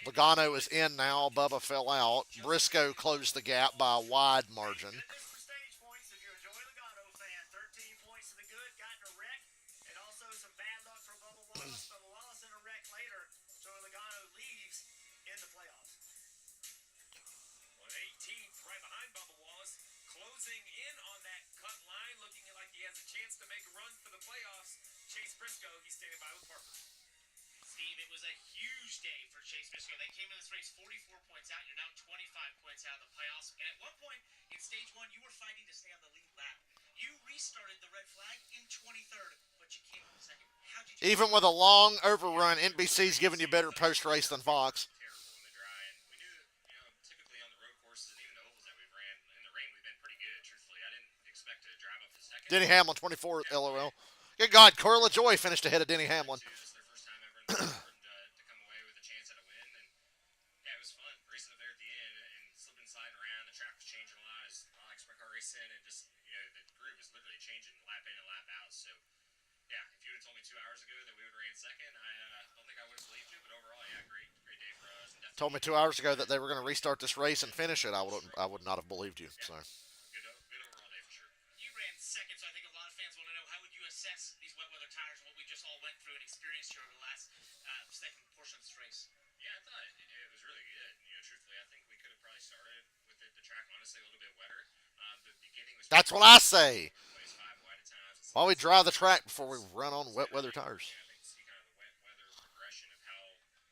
Logano is in now. Bubba fell out. Briscoe closed the gap by a wide margin. Closing in on that cut line, looking like he has a chance to make a run for the playoffs. Chase Briscoe, he's standing by with Parker. Steve, it was a huge day for Chase Briscoe. They came in this race 44 points out. You're now 25 points out of the playoffs. And at one point in stage one, you were fighting to stay on the lead lap. You restarted the red flag in 23rd, but you came up second. How'd you do? Even with a long overrun, NBC's giving you better post race than Fox. Denny Hamlin, 24th, LOL. Good God, Corey LaJoy finished ahead of Denny Hamlin. changing lap in and lap out. So, yeah, if you would have told me 2 hours ago that we would have ran second, I don't think I would have believed you. But overall, yeah, great day for us. And Told me definitely 2 hours ago that they were going to restart this race and finish it. I would not have believed you. So good overall day for sure. You ran second, so I think a lot of fans want to know how would you assess these wet weather tires and what we just all went through and experienced here over the last second portion of this race. Yeah, I thought it was really good. Truthfully, I think we could have probably started with the track honestly a little bit wetter. The beginning was. that's what I say. Place 5 wide at times. Why we dry the track before we run on wet weather tires? Yeah, I think see kind of the wet weather progression of how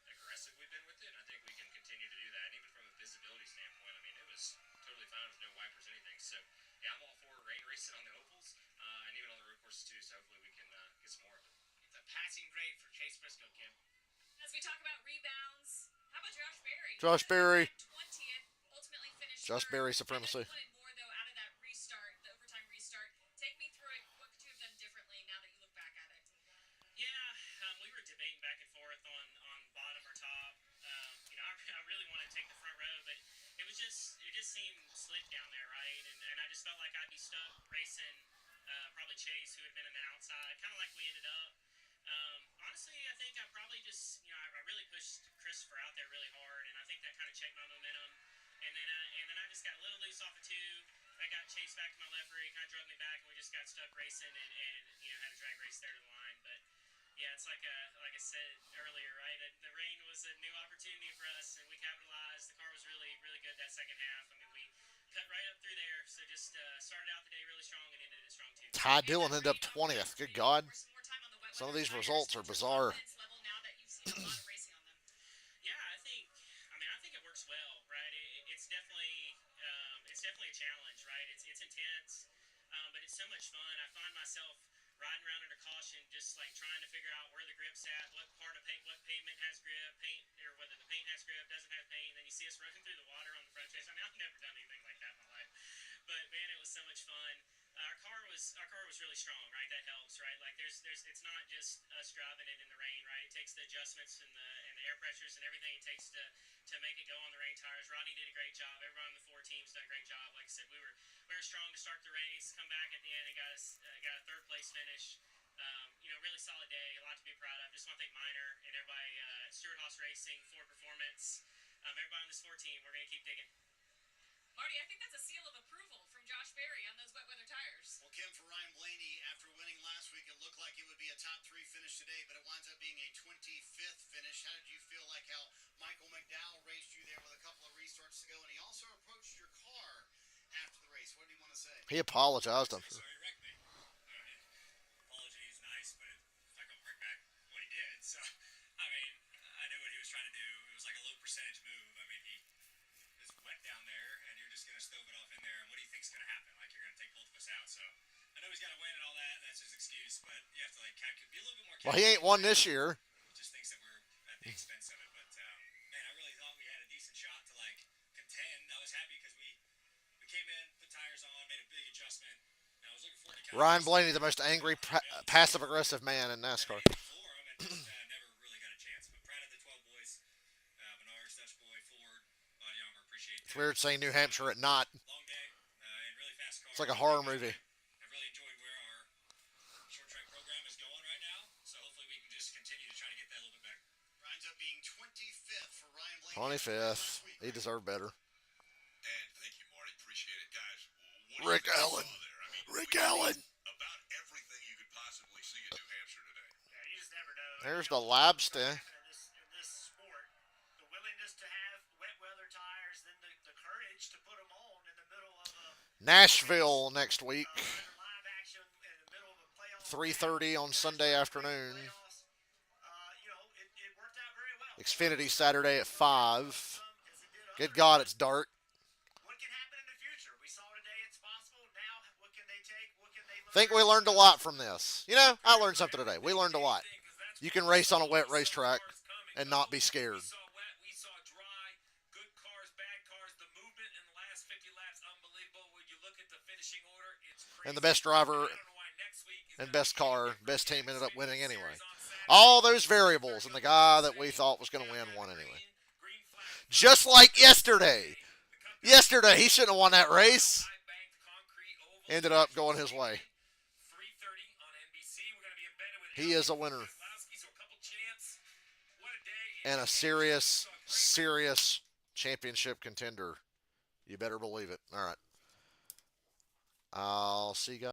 aggressive we've been with it. And I think we can continue to do that. And even from a visibility standpoint, I mean, it was totally fine with no wipers, anything. So, yeah, I'm all for rain racing on the ovals and even on the road courses too. So hopefully we can get some more of it. It's a passing grade for Chase Briscoe, Kim. As we talk about rebounds, how about Josh Berry? Josh Berry. 20th, ultimately finished Josh third. Berry supremacy. Wanted more though out of that restart, the overtime restart. Take me through it. What could you have done differently now that you look back at it? Yeah, we were debating back and forth on bottom or top. I really wanted to take the front row, but it just seemed slick down there, right? And I just felt like I'd be stuck racing probably Chase, who had been in the outside, kind of like we ended up. Honestly, I think I probably just, I really pushed Christopher out there really hard, and I think that kind of checked my momentum. And then I just got a little loose off of two. I got Chase back to my left rear, he kind of drug me back, and we just got stuck racing and had a drag race there to the line. But yeah, it's like I said earlier, right? The rain was a new opportunity for us, and we capitalized. The car was really, really good that second half. I mean, we cut right up through there. So just started out the day really strong and ended it strong too. Ty Dillon ended up 20th. Good God. Some of these results are bizarre. Yeah, I think it works well, right? It's definitely a challenge, right? It's intense, but it's so much fun. I find myself riding around under caution, just like trying to figure out where the grip's at, what part of what pavement has grip, or whether the paint has grip, doesn't have paint. And then you see us running through the water on the front chase. I mean, I've never done anything like that in my life, but man, it was so much fun. Our car was really strong, right? That helps, right? Like there's it's not just us driving it in the rain, right? It takes the adjustments and the air pressures and everything it takes to make it go on the rain tires. Rodney did a great job. Everyone on the 4 teams did a great job. Like I said, we were strong to start the race, come back at the end and got a third place finish. Really solid day. A lot to be proud of. Just want to thank Miner and everybody, Stewart Haas Racing, Ford Performance, everybody on this 4 team. We're gonna keep digging. Marty, I think that's a seal of approval from Josh Berry on those wet weather tires. Well, Kim, for Ryan Blaney, after winning last week, it looked like it would be a top 3 finish today, but it winds up being a 25th finish. How did you feel like how Michael McDowell raced you there with a couple of restarts to go, and he also approached your car after the race? What do you want to say? He apologized, I'm sure. So he wrecked me. Apology is nice, but it's not gonna bring back what he did. So, I mean, I knew what he was trying to do. It was like a low percentage move. I mean, it's wet down there, and you're just gonna stove it off in there. And what do you think's gonna happen? Like you're gonna take both of us out. So, I know he's got to win and all that. And that's his excuse, but you have to be a little bit more careful. Well, he ain't won this year. Just thinks that we're at the expense of it. But man, I really thought we had a decent shot to contend. I was happy because we came in, put tires on, made a big adjustment. And I was looking forward to Ryan Blaney, the most angry, passive-aggressive man in NASCAR. Never really got a chance. But proud of the 12 boys. Menards, Dutch Boy, Ford, Body Armor, appreciate It's weird saying New Hampshire at night. Long day and really fast car. It's like a horror movie. I really enjoyed where our short track program is going right now. So hopefully we can just continue to try to get that a little bit better. Winds up being 25th for Ryan Blaney. 25th. He deserved better. And thank you, Marty. Appreciate it, guys. Rick Allen. Rick Allen. About everything you could possibly see in New Hampshire today. Yeah, you just never know. There's the lobster. In this sport, the willingness to have wet weather tires, then the courage to put them on in the middle of a Nashville next week. live action in the middle of a playoff. 3:30 on Sunday afternoon. Playoffs, it worked out very well. Xfinity Saturday at 5. Good God, it's dark. What can happen in the future? We saw today it's possible. Now, what can they take? What can they learn? Think we learned a lot from this. I learned something today. We learned a lot. You can race on a wet racetrack and not be scared. We saw wet, we saw dry, good cars, bad cars. The movement in the last 50 laps, unbelievable. When you look at the finishing order, it's crazy. And the best driver I don't know why next week is and gonna best be car, different. best team ended up winning anyway. Series on Saturday. All those variables, and the guy that we thought was going to win won anyway. Just like yesterday. Yesterday, he shouldn't have won that race. Ended up going his way. He is a winner. Keselowski, so a couple champs. What a day. And a serious, serious championship contender. You better believe it. All right. I'll see you guys.